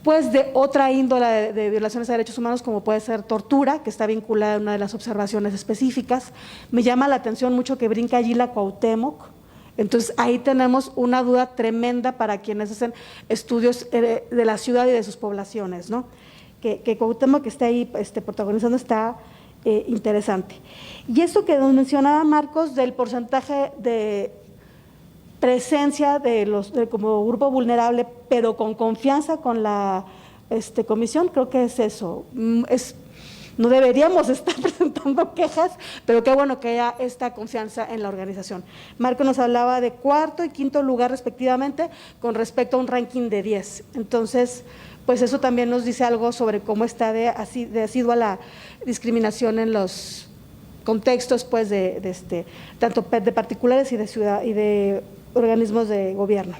pues de otra índole de violaciones a derechos humanos, como puede ser tortura, que está vinculada a una de las observaciones específicas. Me llama la atención mucho que brinca allí la Cuauhtémoc. Entonces, ahí tenemos una duda tremenda para quienes hacen estudios de la ciudad y de sus poblaciones, ¿no? Que Cuauhtémoc que esté ahí protagonizando está interesante. Y esto que nos mencionaba Marcos del porcentaje de presencia como grupo vulnerable, pero con confianza con la comisión, creo que es eso. No deberíamos estar presentando quejas, pero qué bueno que haya esta confianza en la organización. Marco nos hablaba de 4º y 5º lugar respectivamente con respecto a un ranking de 10. Entonces, pues eso también nos dice algo sobre cómo está de asidua la discriminación en los contextos, pues, tanto de particulares y de ciudad y de organismos de gobierno.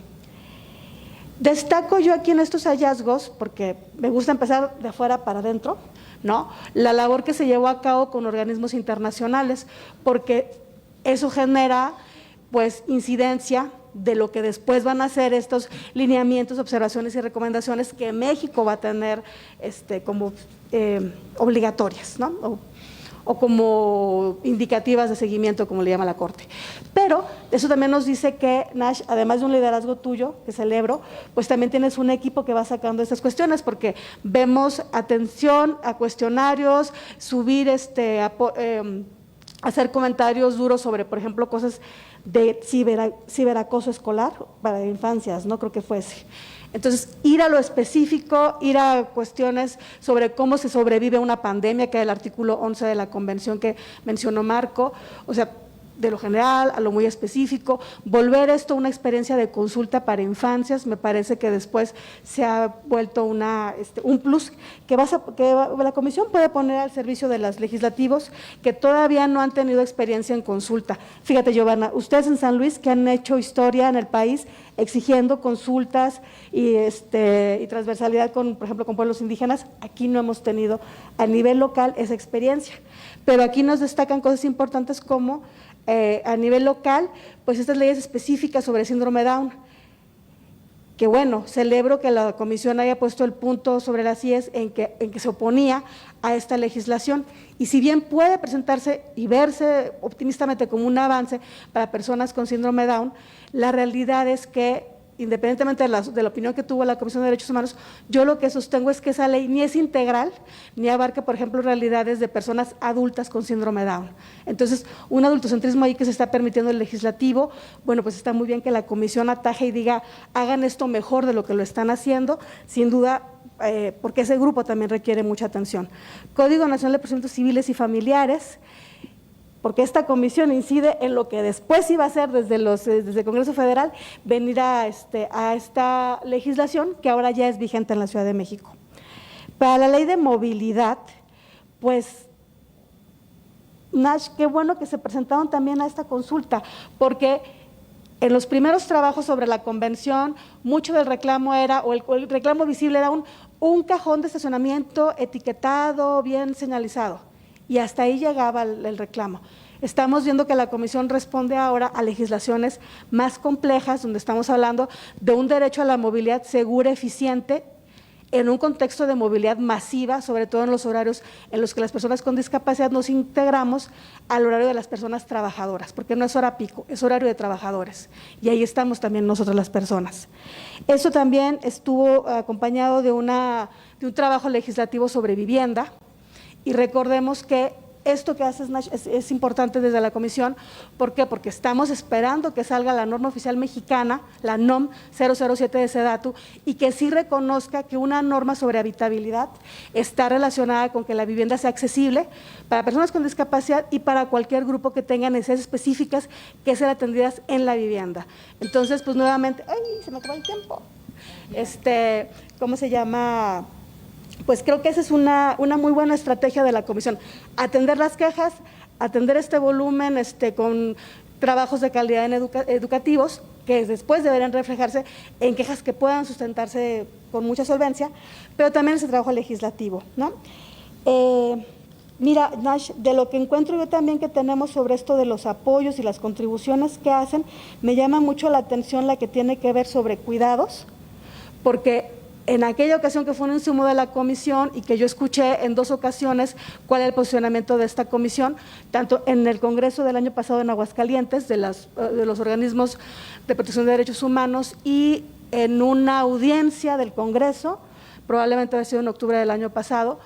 Destaco yo aquí en estos hallazgos, porque me gusta empezar de afuera para adentro, ¿no? La labor que se llevó a cabo con organismos internacionales, porque eso genera pues incidencia de lo que después van a ser estos lineamientos, observaciones y recomendaciones que México va a tener como obligatorias, ¿no? O como indicativas de seguimiento, como le llama la Corte. Pero eso también nos dice que, Nash, además de un liderazgo tuyo, que celebro, pues también tienes un equipo que va sacando estas cuestiones, porque vemos atención a cuestionarios, subir, hacer comentarios duros sobre, por ejemplo, cosas de ciberacoso escolar para infancias, ¿no? Creo que fue ese. Entonces, ir a lo específico, ir a cuestiones sobre cómo se sobrevive a una pandemia, que es el artículo 11 de la convención que mencionó Marco, o sea, de lo general a lo muy específico, volver esto una experiencia de consulta para infancias, me parece que después se ha vuelto un plus que la Comisión puede poner al servicio de los legislativos que todavía no han tenido experiencia en consulta. Fíjate, Giovanna, ustedes en San Luis que han hecho historia en el país exigiendo consultas y transversalidad con, por ejemplo, con pueblos indígenas, aquí no hemos tenido a nivel local esa experiencia, pero aquí nos destacan cosas importantes como a nivel local, pues estas leyes específicas sobre síndrome Down, que bueno, celebro que la Comisión haya puesto el punto sobre las IES en que se oponía a esta legislación, y si bien puede presentarse y verse optimistamente como un avance para personas con síndrome Down, la realidad es que, independientemente de la opinión que tuvo la Comisión de Derechos Humanos, yo lo que sostengo es que esa ley ni es integral, ni abarca, por ejemplo, realidades de personas adultas con síndrome Down. Entonces, un adultocentrismo ahí que se está permitiendo el legislativo, bueno, pues está muy bien que la Comisión ataje y diga, hagan esto mejor de lo que lo están haciendo, sin duda, porque ese grupo también requiere mucha atención. Código Nacional de Procedimientos Civiles y Familiares, porque esta comisión incide en lo que después iba a ser desde el Congreso Federal, venir a esta legislación que ahora ya es vigente en la Ciudad de México. Para la ley de movilidad, pues, Nash, qué bueno que se presentaron también a esta consulta, porque en los primeros trabajos sobre la convención, mucho del reclamo era, o el reclamo visible era un cajón de estacionamiento etiquetado, bien señalizado. Y hasta ahí llegaba el reclamo. Estamos viendo que la Comisión responde ahora a legislaciones más complejas, donde estamos hablando de un derecho a la movilidad segura, eficiente, en un contexto de movilidad masiva, sobre todo en los horarios en los que las personas con discapacidad nos integramos al horario de las personas trabajadoras, porque no es hora pico, es horario de trabajadores, y ahí estamos también nosotros las personas. Eso también estuvo acompañado de un trabajo legislativo sobre vivienda. Y recordemos que esto que haces, Nash, es importante desde la Comisión. ¿Por qué? Porque estamos esperando que salga la norma oficial mexicana, la NOM 007 de SEDATU, y que sí reconozca que una norma sobre habitabilidad está relacionada con que la vivienda sea accesible para personas con discapacidad y para cualquier grupo que tenga necesidades específicas que sean atendidas en la vivienda. Entonces, pues nuevamente, ¡ay, se me acabó el tiempo! ¿Cómo se llama? Pues creo que esa es una muy buena estrategia de la Comisión, atender las quejas, atender este volumen con trabajos de calidad en educativos, que después deberán reflejarse en quejas que puedan sustentarse con mucha solvencia, pero también ese trabajo legislativo, ¿no? Mira, Nash, de lo que encuentro yo también que tenemos sobre esto de los apoyos y las contribuciones que hacen, me llama mucho la atención la que tiene que ver sobre cuidados, porque en aquella ocasión que fue un insumo de la Comisión y que yo escuché en 2 ocasiones cuál es el posicionamiento de esta Comisión, tanto en el Congreso del año pasado en Aguascalientes, de los organismos de protección de derechos humanos, y en una audiencia del Congreso, probablemente ha sido en octubre del año pasado.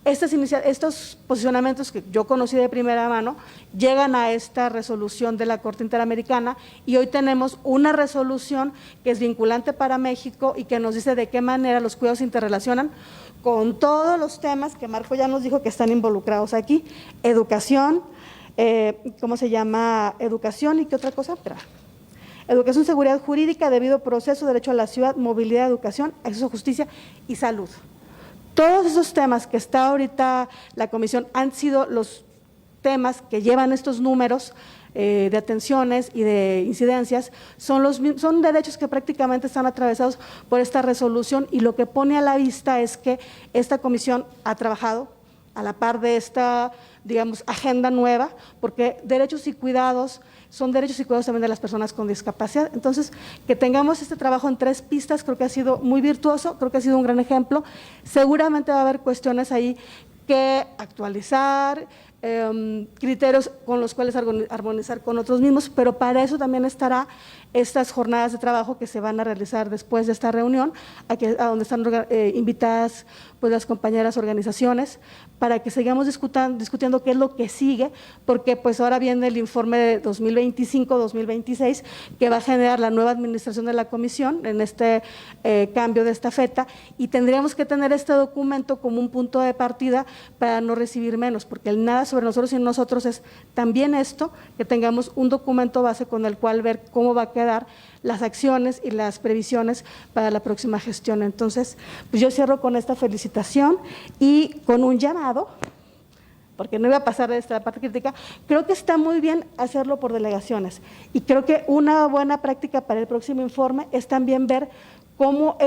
Estos posicionamientos que yo conocí de primera mano llegan a esta resolución de la Corte Interamericana, y hoy tenemos una resolución que es vinculante para México y que nos dice de qué manera los cuidados se interrelacionan con todos los temas que Marco ya nos dijo que están involucrados aquí: educación, educación y qué otra cosa, educación, seguridad jurídica, debido proceso, derecho a la ciudad, movilidad, educación, acceso a justicia y salud. Todos esos temas que está ahorita la Comisión han sido los temas que llevan estos números de atenciones y de incidencias, son derechos que prácticamente están atravesados por esta resolución, y lo que pone a la vista es que esta Comisión ha trabajado a la par de digamos, agenda nueva, porque derechos y cuidados son derechos y cuidados también de las personas con discapacidad. Entonces, que tengamos este trabajo en 3 pistas creo que ha sido muy virtuoso, creo que ha sido un gran ejemplo. Seguramente va a haber cuestiones ahí que actualizar, criterios con los cuales armonizar con otros mismos, pero para eso también estará estas jornadas de trabajo que se van a realizar después de esta reunión, a donde están invitadas pues, las compañeras organizaciones, para que sigamos discutiendo qué es lo que sigue, porque pues ahora viene el informe de 2025-2026, que va a generar la nueva administración de la comisión en este cambio de estafeta, y tendríamos que tener este documento como un punto de partida para no recibir menos, porque el nada sobre nosotros y nosotros es también esto, que tengamos un documento base con el cual ver cómo va a quedar las acciones y las previsiones para la próxima gestión. Entonces, pues yo cierro con esta felicitación y con un llamado, porque no iba a pasar de esta parte crítica. Creo que está muy bien hacerlo por delegaciones, y creo que una buena práctica para el próximo informe es también ver cómo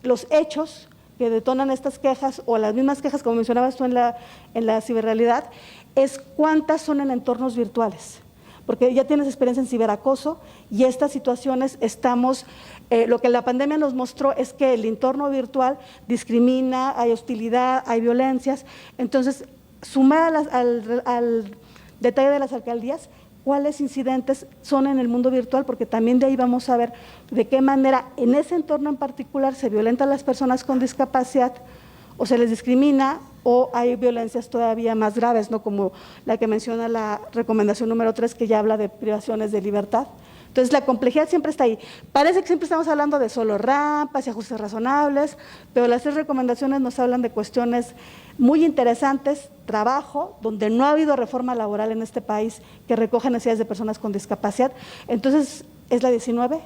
los hechos que detonan estas quejas, o las mismas quejas, como mencionabas tú en la ciberrealidad, es cuántas son en entornos virtuales, porque ya tienes experiencia en ciberacoso, y estas situaciones lo que la pandemia nos mostró es que el entorno virtual discrimina, hay hostilidad, hay violencias. Entonces, sumar al detalle de las alcaldías, cuáles incidentes son en el mundo virtual, porque también de ahí vamos a ver de qué manera en ese entorno en particular se violentan a las personas con discapacidad, o se les discrimina, o hay violencias todavía más graves, ¿no? Como la que menciona la recomendación número 3, que ya habla de privaciones de libertad. Entonces, la complejidad siempre está ahí. Parece que siempre estamos hablando de solo rampas y ajustes razonables, pero las 3 recomendaciones nos hablan de cuestiones muy interesantes, trabajo, donde no ha habido reforma laboral en este país que recoja necesidades de personas con discapacidad. Entonces, ¿es la 19?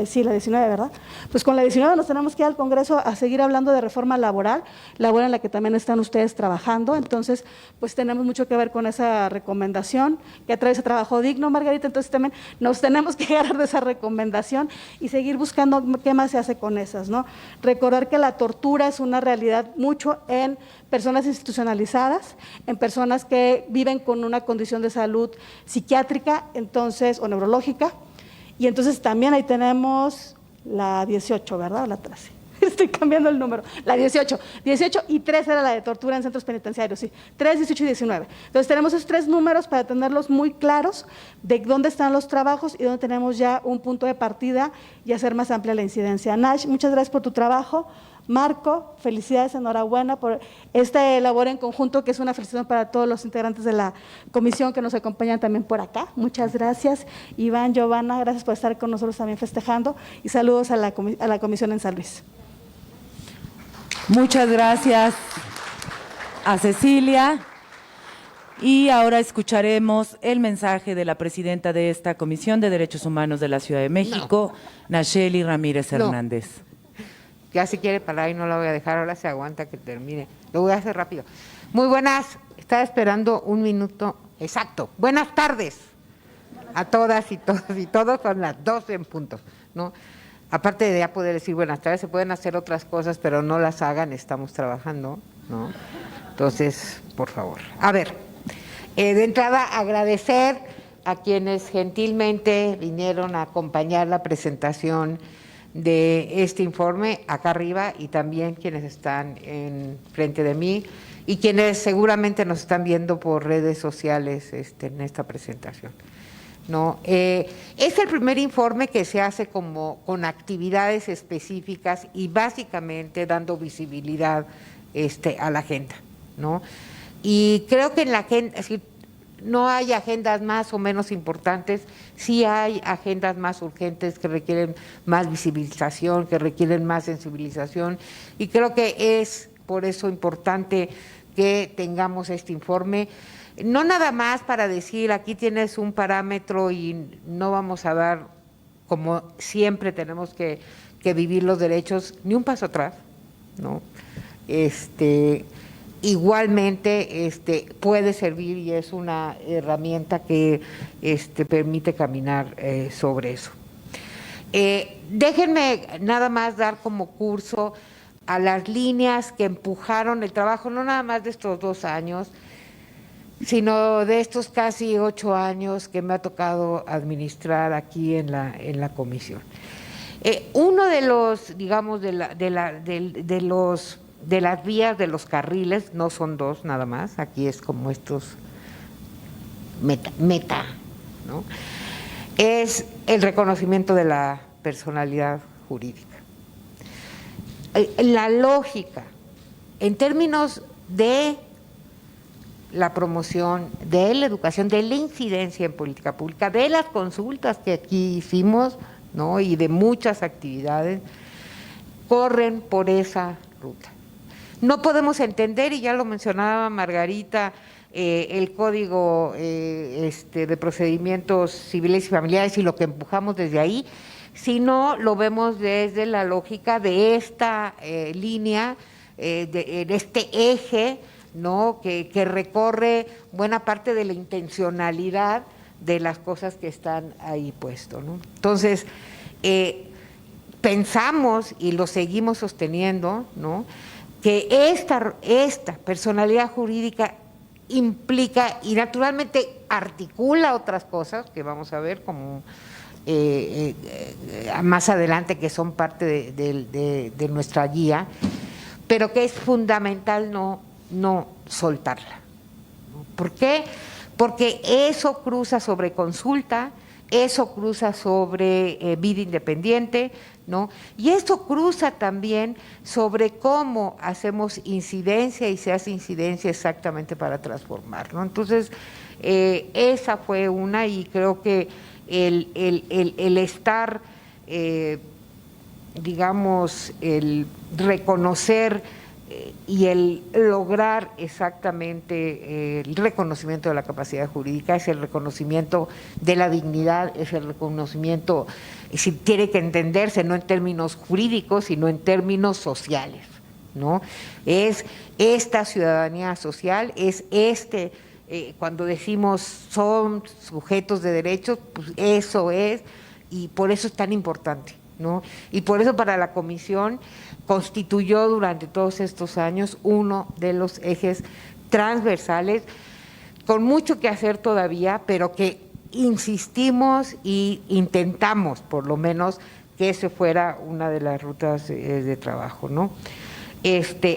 Sí, la 19, ¿verdad? Pues con la 19 nos tenemos que ir al Congreso a seguir hablando de reforma laboral en la que también están ustedes trabajando. Entonces, pues tenemos mucho que ver con esa recomendación, que atraviesa trabajo digno, Margarita. Entonces también nos tenemos que agarrar de esa recomendación y seguir buscando qué más se hace con esas, ¿no? Recordar que la tortura es una realidad mucho en personas institucionalizadas, en personas que viven con una condición de salud psiquiátrica, entonces, o neurológica. Y entonces también ahí tenemos la 18, ¿verdad? La 13. Estoy cambiando el número. La 18. 18 y 3 era la de tortura en centros penitenciarios, sí. 3, 18 y 19. Entonces tenemos esos 3 números para tenerlos muy claros de dónde están los trabajos y dónde tenemos ya un punto de partida y hacer más amplia la incidencia. Nash, muchas gracias por tu trabajo. Marco, felicidades, enhorabuena por esta labor en conjunto, que es una felicitación para todos los integrantes de la comisión que nos acompañan también por acá. Muchas gracias. Iván, Giovanna, gracias por estar con nosotros también festejando, y saludos a la comisión en San Luis. Muchas gracias a Cecilia. Y ahora escucharemos el mensaje de la presidenta de esta Comisión de Derechos Humanos de la Ciudad de México, Nacheli Ramírez Hernández. Ya si quiere parar y no la voy a dejar, ahora se aguanta que termine. Lo voy a hacer rápido. Muy buenas, estaba esperando un minuto exacto. Buenas tardes a todas y todos, son las 12 en punto, ¿no? Aparte de ya poder decir buenas tardes, se pueden hacer otras cosas, pero no las hagan, estamos trabajando, ¿no? Entonces, por favor. A ver, de entrada agradecer a quienes gentilmente vinieron a acompañar la presentación de este informe acá arriba, y también quienes están en frente de mí y quienes seguramente nos están viendo por redes sociales en esta presentación, ¿no? Es el primer informe que se hace con actividades específicas y básicamente dando visibilidad a la agenda, ¿no? Y creo que en la agenda, no hay agendas más o menos importantes, sí hay agendas más urgentes que requieren más visibilización, que requieren más sensibilización, y creo que es por eso importante que tengamos este informe, no nada más para decir aquí tienes un parámetro y no vamos a dar, como siempre tenemos que vivir los derechos, ni un paso atrás, ¿no? Igualmente puede servir y es una herramienta que permite caminar sobre eso. Déjenme nada más dar como curso a las líneas que empujaron el trabajo, no nada más de estos 2 años, sino de estos casi 8 años que me ha tocado administrar aquí en la comisión. Uno de los, digamos, de las vías, de los carriles, no son dos nada más, aquí es como estos meta, ¿no? Es el reconocimiento de la personalidad jurídica. La lógica, en términos de la promoción, de la educación, de la incidencia en política pública, de las consultas que aquí hicimos, ¿no? Y de muchas actividades, corren por esa ruta. No podemos entender, y ya lo mencionaba Margarita, el Código de Procedimientos Civiles y Familiares y lo que empujamos desde ahí, sino lo vemos desde la lógica de esta línea, de este eje, ¿no? que recorre buena parte de la intencionalidad de las cosas que están ahí puestos, ¿no? Entonces, pensamos y lo seguimos sosteniendo, ¿no? que esta personalidad jurídica implica y naturalmente articula otras cosas que vamos a ver como más adelante, que son parte de nuestra guía, pero que es fundamental no soltarla. ¿Por qué? Porque eso cruza sobre consulta, eso cruza sobre vida independiente, ¿no? Y eso cruza también sobre cómo hacemos incidencia y se hace incidencia exactamente para transformar, ¿no? Entonces, esa fue una, y creo que el estar, digamos, el reconocer y el lograr exactamente el reconocimiento de la capacidad jurídica es el reconocimiento de la dignidad, es el reconocimiento, si tiene que entenderse no en términos jurídicos, sino en términos sociales, ¿no? Es esta ciudadanía social, es cuando decimos son sujetos de derechos, pues eso es, y por eso es tan importante, ¿no? Y por eso para la comisión constituyó durante todos estos años uno de los ejes transversales, con mucho que hacer todavía, pero que insistimos y intentamos por lo menos que ese fuera una de las rutas de trabajo, ¿no?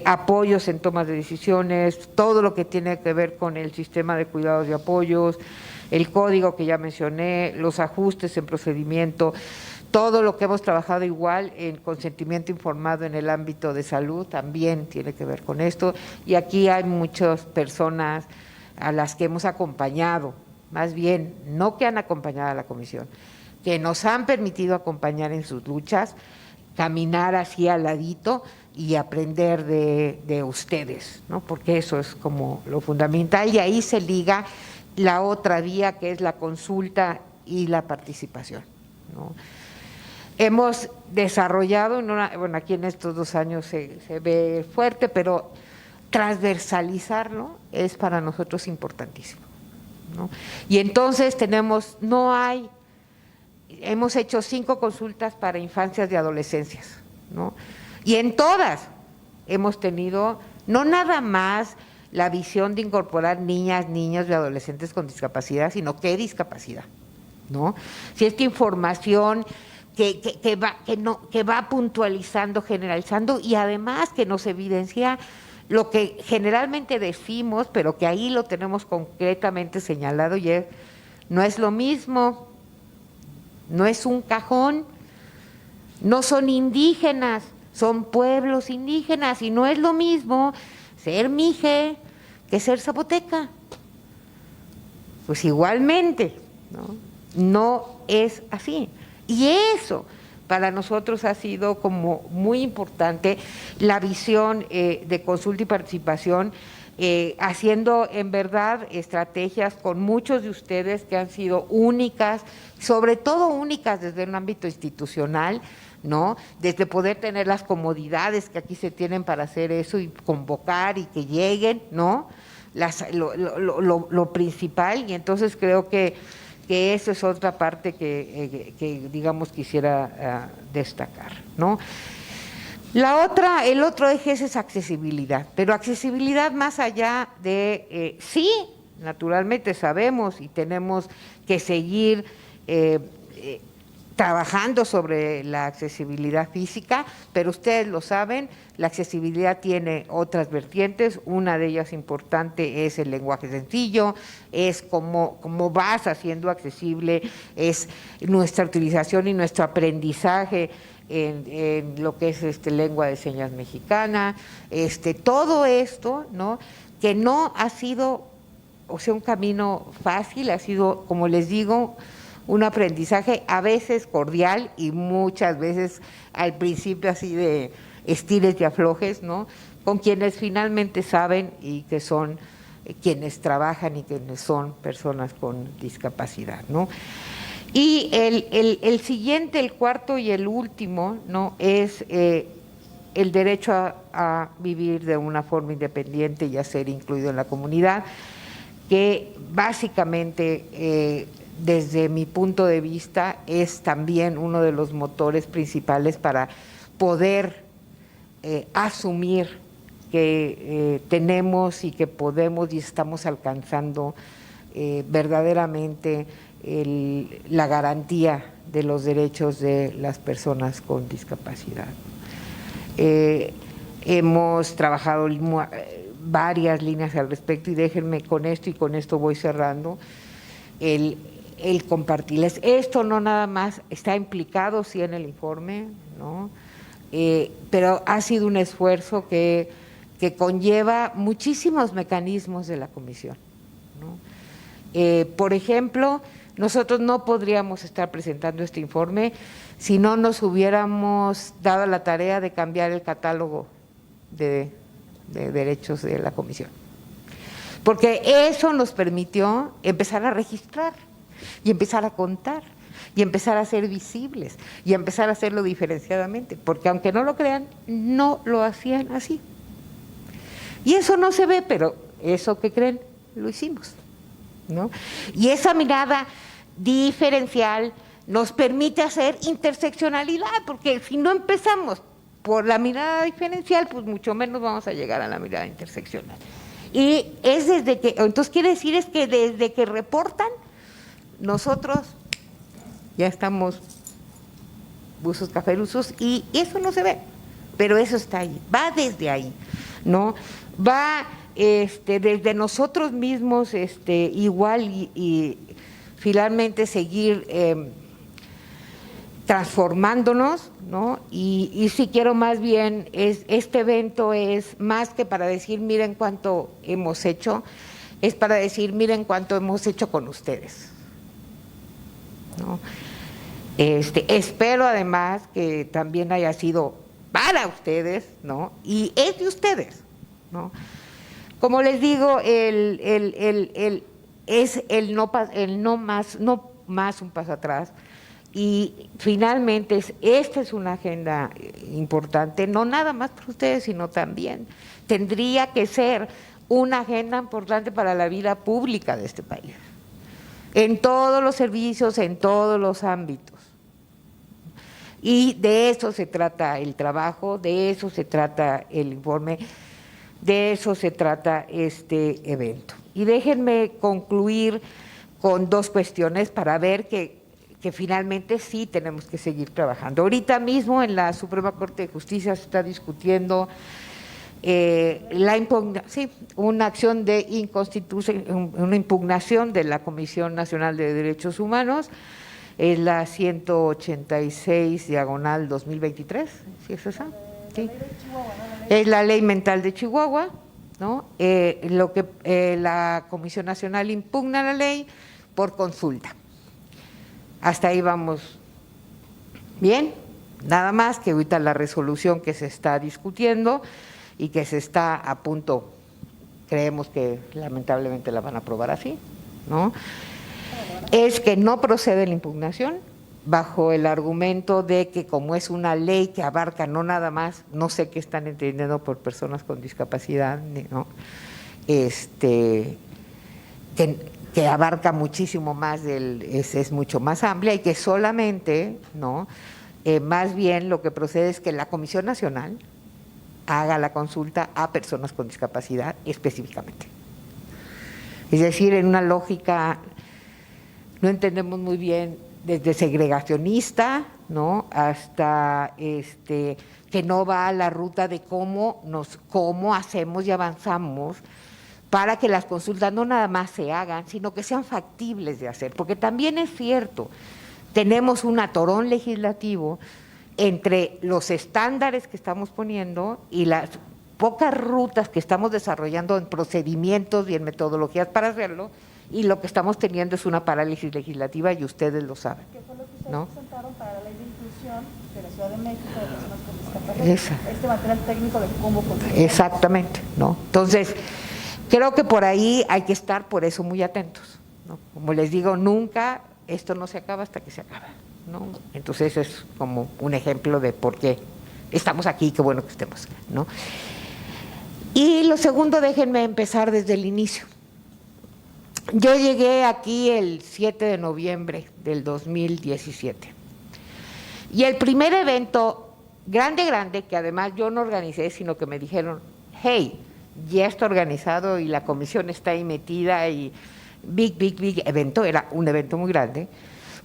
Apoyos en tomas de decisiones, todo lo que tiene que ver con el sistema de cuidados y apoyos, el código que ya mencioné, los ajustes en procedimiento, todo lo que hemos trabajado igual en consentimiento informado en el ámbito de salud también tiene que ver con esto, y aquí hay muchas personas a las que hemos acompañado, más bien no que han acompañado a la comisión, que nos han permitido acompañar en sus luchas, caminar así al ladito y aprender de ustedes, ¿no? Porque eso es como lo fundamental, y ahí se liga la otra vía que es la consulta y la participación, ¿no? Hemos desarrollado, bueno, aquí en estos 2 años se ve fuerte, pero transversalizarlo es para nosotros importantísimo, ¿no? Y entonces hemos hecho 5 consultas para infancias y adolescencias, ¿no? Y en todas hemos tenido no nada más la visión de incorporar niñas, niños y adolescentes con discapacidad, sino qué discapacidad, ¿no? Si esta información que va puntualizando, generalizando, y además que nos evidencia lo que generalmente decimos, pero que ahí lo tenemos concretamente señalado, y no es lo mismo, no es un cajón, no son indígenas, son pueblos indígenas, y no es lo mismo ser mije que ser zapoteca. Pues igualmente, no es así. Y eso para nosotros ha sido como muy importante, la visión de consulta y participación, haciendo en verdad estrategias con muchos de ustedes que han sido únicas, sobre todo únicas desde un ámbito institucional, ¿no? Desde poder tener las comodidades que aquí se tienen para hacer eso y convocar y que lleguen, ¿no? Lo principal, y entonces creo que eso es otra parte que digamos quisiera destacar, ¿no? El otro eje es accesibilidad, pero accesibilidad más allá de sí naturalmente sabemos y tenemos que seguir trabajando sobre la accesibilidad física, pero ustedes lo saben, la accesibilidad tiene otras vertientes, una de ellas importante es el lenguaje sencillo, es cómo vas haciendo accesible, es nuestra utilización y nuestro aprendizaje en lo que es lengua de señas mexicana, todo esto, ¿no?, que no ha sido, o sea, un camino fácil, ha sido, como les digo, un aprendizaje a veces cordial y muchas veces al principio así de estires y aflojes, ¿no?, con quienes finalmente saben y que son quienes trabajan y quienes son personas con discapacidad, ¿no? Y el siguiente, el cuarto y el último, ¿no?, es el derecho a vivir de una forma independiente y a ser incluido en la comunidad, que básicamente desde mi punto de vista es también uno de los motores principales para poder asumir que tenemos y que podemos y estamos alcanzando verdaderamente la garantía de los derechos de las personas con discapacidad. Hemos trabajado varias líneas al respecto y déjenme con esto, y con esto voy cerrando, el compartirles. Esto no nada más está implicado, sí, en el informe, ¿no?, pero ha sido un esfuerzo que conlleva muchísimos mecanismos de la comisión, ¿no? Por ejemplo, nosotros no podríamos estar presentando este informe si no nos hubiéramos dado la tarea de cambiar el catálogo de derechos de la comisión, porque eso nos permitió empezar a registrar y empezar a contar y empezar a ser visibles y empezar a hacerlo diferenciadamente, porque aunque no lo crean, no lo hacían así. Y eso no se ve, pero eso que creen, lo hicimos, ¿no? Y esa mirada diferencial nos permite hacer interseccionalidad, porque si no empezamos por la mirada diferencial, pues mucho menos vamos a llegar a la mirada interseccional. Y es desde que, entonces quiere decir es que desde que reportan, nosotros ya estamos buzos cafeluzos y eso no se ve, pero eso está ahí, va desde ahí, ¿no? Va desde nosotros mismos igual y finalmente seguir transformándonos, ¿no? Y si quiero más bien, este evento es más que para decir miren cuánto hemos hecho, es para decir miren cuánto hemos hecho con ustedes, ¿no? Espero además que también haya sido para ustedes, ¿no? Y es de ustedes, ¿no? Como les digo, es el no más un paso atrás. Y finalmente esta es una agenda importante, no nada más para ustedes, sino también tendría que ser una agenda importante para la vida pública de este país, en todos los servicios, en todos los ámbitos. Y de eso se trata el trabajo, de eso se trata el informe, de eso se trata este evento. Y déjenme concluir con dos cuestiones para ver que finalmente sí tenemos que seguir trabajando. Ahorita mismo en la Suprema Corte de Justicia se está discutiendo una acción de inconstitución, una impugnación de la Comisión Nacional de Derechos Humanos, es la 186/2023, ¿sí es esa? Sí. Es la Ley Mental de Chihuahua, ¿no? La Comisión Nacional impugna la ley por consulta. Hasta ahí vamos bien, nada más que ahorita la resolución que se está discutiendo y que se está a punto, creemos que lamentablemente la van a aprobar así, ¿no? Es que no procede la impugnación bajo el argumento de que como es una ley que abarca no nada más, no sé qué están entendiendo por personas con discapacidad, ¿no? Que abarca muchísimo más, es mucho más amplia y que solamente, ¿no? Más bien lo que procede es que la Comisión Nacional haga la consulta a personas con discapacidad específicamente. Es decir, en una lógica, no entendemos muy bien, desde segregacionista, ¿no?, hasta que no va a la ruta de cómo hacemos y avanzamos para que las consultas no nada más se hagan, sino que sean factibles de hacer, porque también es cierto, tenemos un atorón legislativo entre los estándares que estamos poniendo y las pocas rutas que estamos desarrollando en procedimientos y en metodologías para hacerlo, y lo que estamos teniendo es una parálisis legislativa y ustedes lo saben. ¿Qué fue lo que ustedes ¿no? presentaron para la ley de inclusión de la Ciudad de México de personas con discapacidad? Este material técnico de cómo conseguir. Exactamente, ¿no? Entonces, creo que por ahí hay que estar, por eso, muy atentos, ¿no? Como les digo, nunca, esto no se acaba hasta que se acaba, ¿no? Entonces es como un ejemplo de por qué estamos aquí, qué bueno que estemos, ¿no? Y lo segundo, déjenme empezar desde el inicio. Yo llegué aquí el 7 de noviembre del 2017. Y el primer evento grande, que además yo no organicé, sino que me dijeron, hey, ya está organizado y la comisión está ahí metida y big evento, era un evento muy grande,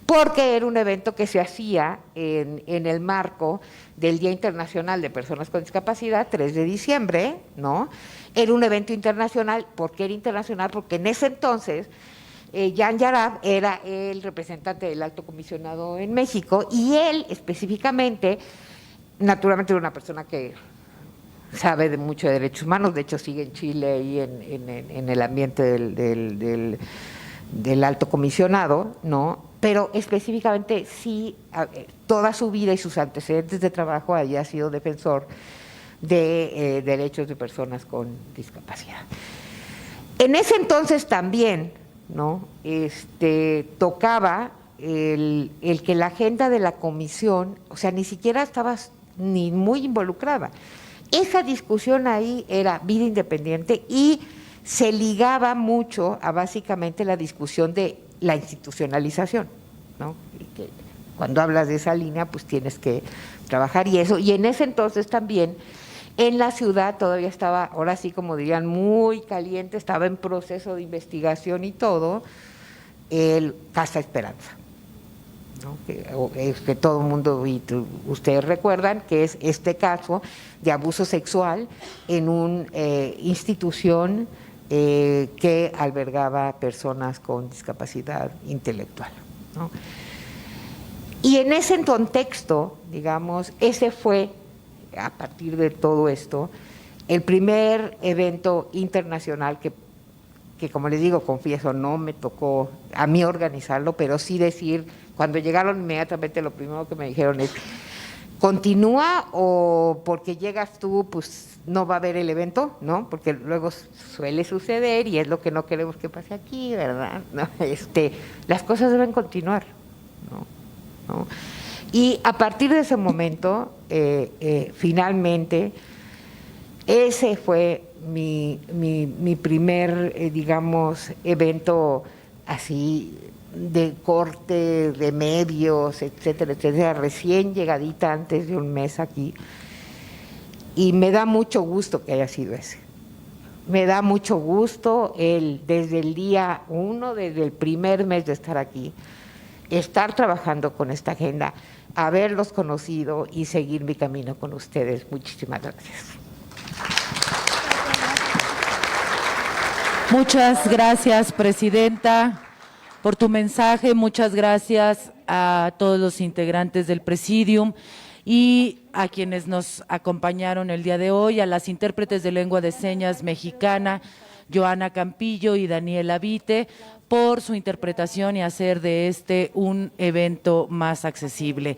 porque era un evento que se hacía en el marco del Día Internacional de Personas con Discapacidad, 3 de diciembre, ¿no? Era un evento internacional. ¿Por qué era internacional? Porque en ese entonces Jan Yarab era el representante del Alto Comisionado en México y él específicamente, naturalmente era una persona que sabe de mucho de derechos humanos, de hecho sigue en Chile y en el ambiente del Alto Comisionado, ¿no? Pero específicamente sí, toda su vida y sus antecedentes de trabajo había sido defensor de derechos de personas con discapacidad. En ese entonces también, ¿no?, tocaba el que la agenda de la comisión, o sea, ni siquiera estaba ni muy involucrada. Esa discusión ahí era vida independiente y se ligaba mucho a básicamente la discusión de la institucionalización, ¿no? Y que cuando hablas de esa línea, pues tienes que trabajar y eso. Y en ese entonces también en la ciudad todavía estaba, ahora sí como dirían, muy caliente, estaba en proceso de investigación y todo, el Casa Esperanza, ¿no? Que todo el mundo, y ustedes recuerdan, que es este caso de abuso sexual en una institución que albergaba personas con discapacidad intelectual, ¿no? Y en ese contexto, digamos, ese fue, a partir de todo esto, el primer evento internacional que como les digo, confieso, no me tocó a mí organizarlo, pero sí decir, cuando llegaron inmediatamente lo primero que me dijeron es, ¿continúa o porque llegas tú, pues no va a haber el evento? ¿No? Porque luego suele suceder y es lo que no queremos que pase aquí, ¿verdad? ¿No? Las cosas deben continuar, ¿no? Y a partir de ese momento, finalmente, ese fue mi primer, digamos, evento así de corte de medios, etcétera, recién llegadita, antes de un mes aquí, y me da mucho gusto que haya sido ese. Me da mucho gusto desde el día 1, desde el primer mes de estar aquí, estar trabajando con esta agenda, haberlos conocido y seguir mi camino con ustedes. Muchísimas gracias. Muchas gracias, presidenta, por tu mensaje. Muchas gracias a todos los integrantes del Presidium y a quienes nos acompañaron el día de hoy, a las intérpretes de lengua de señas mexicana, Joana Campillo y Daniela Vite, por su interpretación y hacer de un evento más accesible.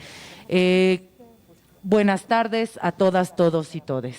Buenas tardes a todas, todos y todes.